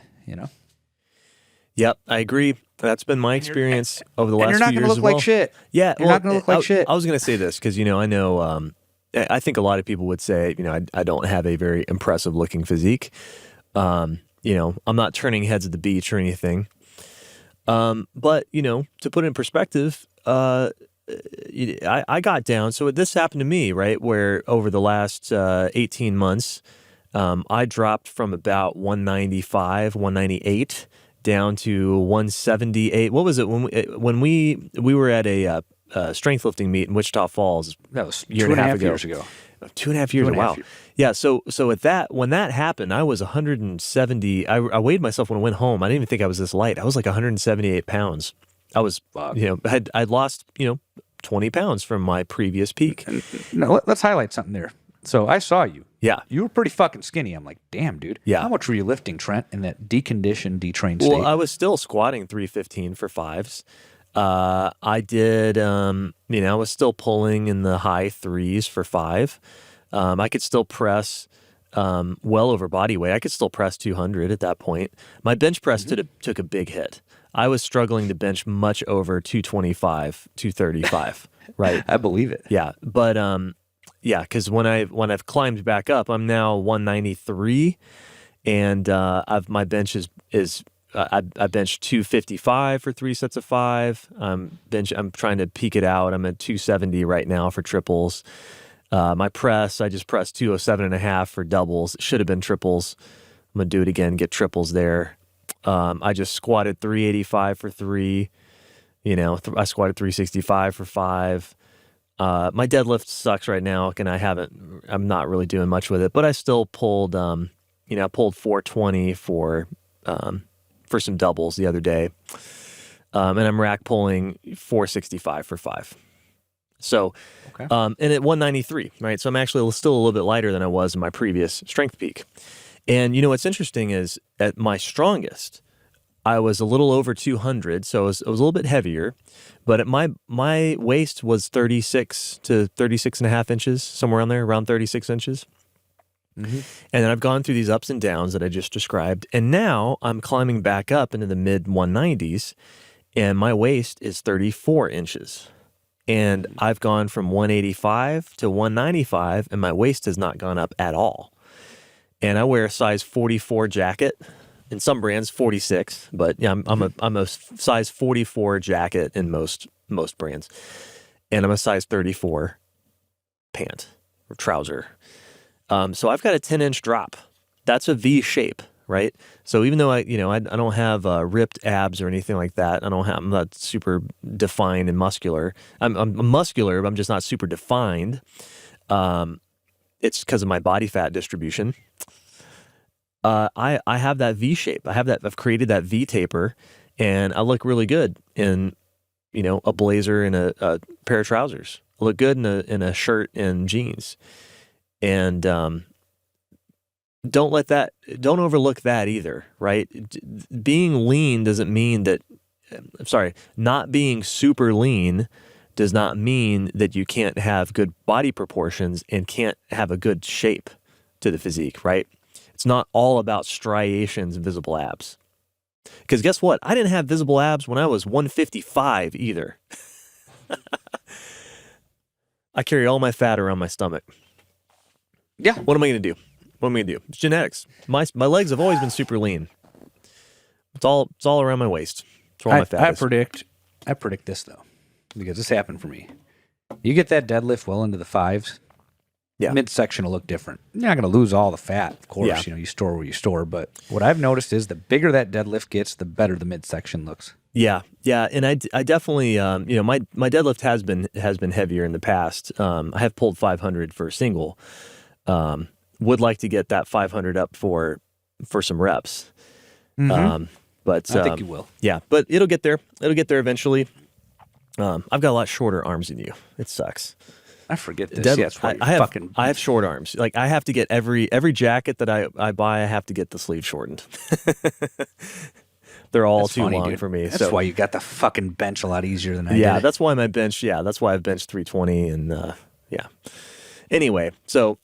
Yep, I agree. That's been my experience over the last few years. And you're not going to look like shit. Yeah, you're not going to look like shit. I was going to say this because I know. I think a lot of people would say, I don't have a very impressive looking physique. I'm not turning heads at the beach or anything. But to put it in perspective, I got down. So this happened to me, right? Where over the last 18 months, I dropped from about 195, 198 down to 178. What was it when we were at a strength lifting meet in Wichita Falls? That was 2.5 years ago. 2.5 years. Wow. Yeah. So when that happened, I was 170. I weighed myself when I went home. I didn't even think I was this light. I was like 178 pounds. I was, I'd lost, 20 pounds from my previous peak. No, let's highlight something there. So I saw you. Yeah. You were pretty fucking skinny. I'm like, damn, dude. Yeah. How much were you lifting, Trent, in that deconditioned, detrained state? Well, I was still squatting 315 for fives. I did, I was still pulling in the high threes for 5. I could still press well over body weight. I could still press 200 at that point. My bench press took a big hit. I was struggling to bench much over 225, 235, right? I believe it. Yeah. But, because when I've climbed back up, I'm now 193, and my bench is I benched 255 for 3 sets of 5. I'm trying to peak it out. I'm at 270 right now for triples. My press, I just pressed 207.5 for doubles. It should have been triples. I'm gonna do it again, get triples there. I just squatted 385 for 3. I squatted 365 for 5. My deadlift sucks right now, and I'm not really doing much with it, but I still pulled, I pulled 420 for some doubles the other day. And I'm rack pulling 465 for 5. So, okay. And at 193, right? So I'm actually still a little bit lighter than I was in my previous strength peak. And what's interesting is at my strongest, I was a little over 200, so it was a little bit heavier, but at my waist was 36 to 36 and a half inches, somewhere around there, around 36 inches. And then I've gone through these ups and downs that I just described. And now I'm climbing back up into the mid 190s, and my waist is 34 inches. And I've gone from 185 to 195, and my waist has not gone up at all. And I wear a size 44 jacket. In some brands, 46, but yeah, I'm a size 44 jacket in most brands, and I'm a size 34 pant or trouser. So I've got a 10-inch drop. That's a V shape, right? So even though I don't have ripped abs or anything like that, I'm not super defined and muscular. I'm muscular, but I'm just not super defined. It's because of my body fat distribution. I have that V shape. I've created that V taper, and I look really good in, a blazer and a pair of trousers. I look good in a shirt and jeans. And don't overlook that either, right? Being lean doesn't mean that, not being super lean does not mean that you can't have good body proportions and can't have a good shape to the physique, right? It's not all about striations and visible abs. Because guess what? I didn't have visible abs when I was 155 either. I carry all my fat around my stomach. Yeah. What am I going to do? It's genetics. My legs have always been super lean. It's all around my waist. It's where all my fat is. I predict this though, because this happened for me. You get that deadlift well into the fives. Yeah. Midsection will look different. You're not going to lose all the fat, of course. You store where you store. But what I've noticed is the bigger that deadlift gets, the better the midsection looks. Yeah, and I definitely, my deadlift has been heavier in the past. I have pulled 500 for a single. Would like to get that 500 up for some reps. But I think you will. Yeah, but it'll get there. It'll get there eventually. I've got a lot shorter arms than you. It sucks. I forget this. That's why I have short arms. Like I have to get every jacket that I buy, I have to get the sleeve shortened. They're all too long for me. That's why you got the fucking bench a lot easier than I did. Yeah, that's why my bench. Yeah, that's why I've benched 320 and yeah. Anyway, so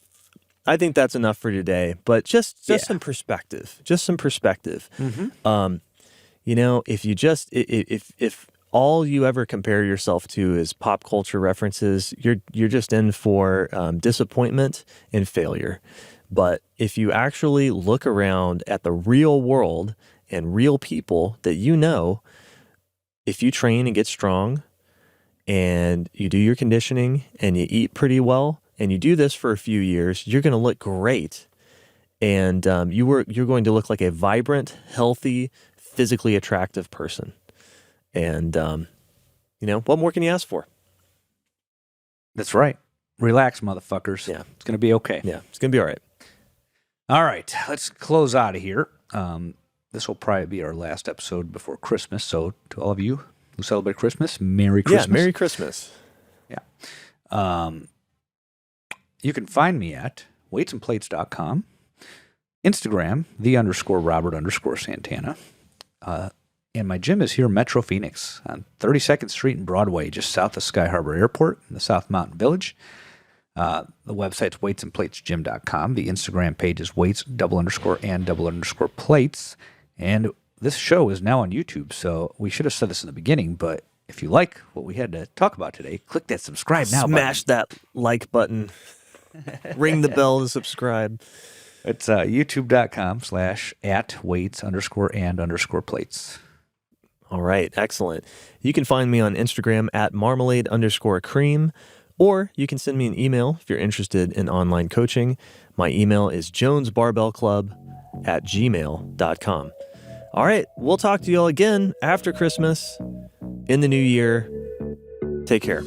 I think that's enough for today. But just some perspective. Just some perspective. If all you ever compare yourself to is pop culture references, you're just in for disappointment and failure. But if you actually look around at the real world and real people that if you train and get strong and you do your conditioning and you eat pretty well and you do this for a few years, you're going to look great. And you're going to look like a vibrant, healthy, physically attractive person. And, what more can you ask for? That's right. Relax, motherfuckers. Yeah. It's going to be okay. Yeah, it's going to be all right. All right. Let's close out of here. This will probably be our last episode before Christmas. So to all of you who celebrate Christmas, Merry Christmas. Yeah, Merry Christmas. Yeah. You can find me at weightsandplates.com, Instagram, _Robert_Santana. And my gym is here in Metro Phoenix on 32nd Street and Broadway, just south of Sky Harbor Airport in the South Mountain Village. The website's weightsandplatesgym.com. The Instagram page is weights _and_plates. And this show is now on YouTube, so we should have said this in the beginning, but if you like what we had to talk about today, click that subscribe now button. Smash that like button. Ring the bell to subscribe. It's youtube.com/@weights_and_plates. All right, excellent. You can find me on Instagram at marmalade_cream, or you can send me an email if you're interested in online coaching. My email is jonesbarbellclub@gmail.com. All right, we'll talk to you all again after Christmas, in the new year. Take care.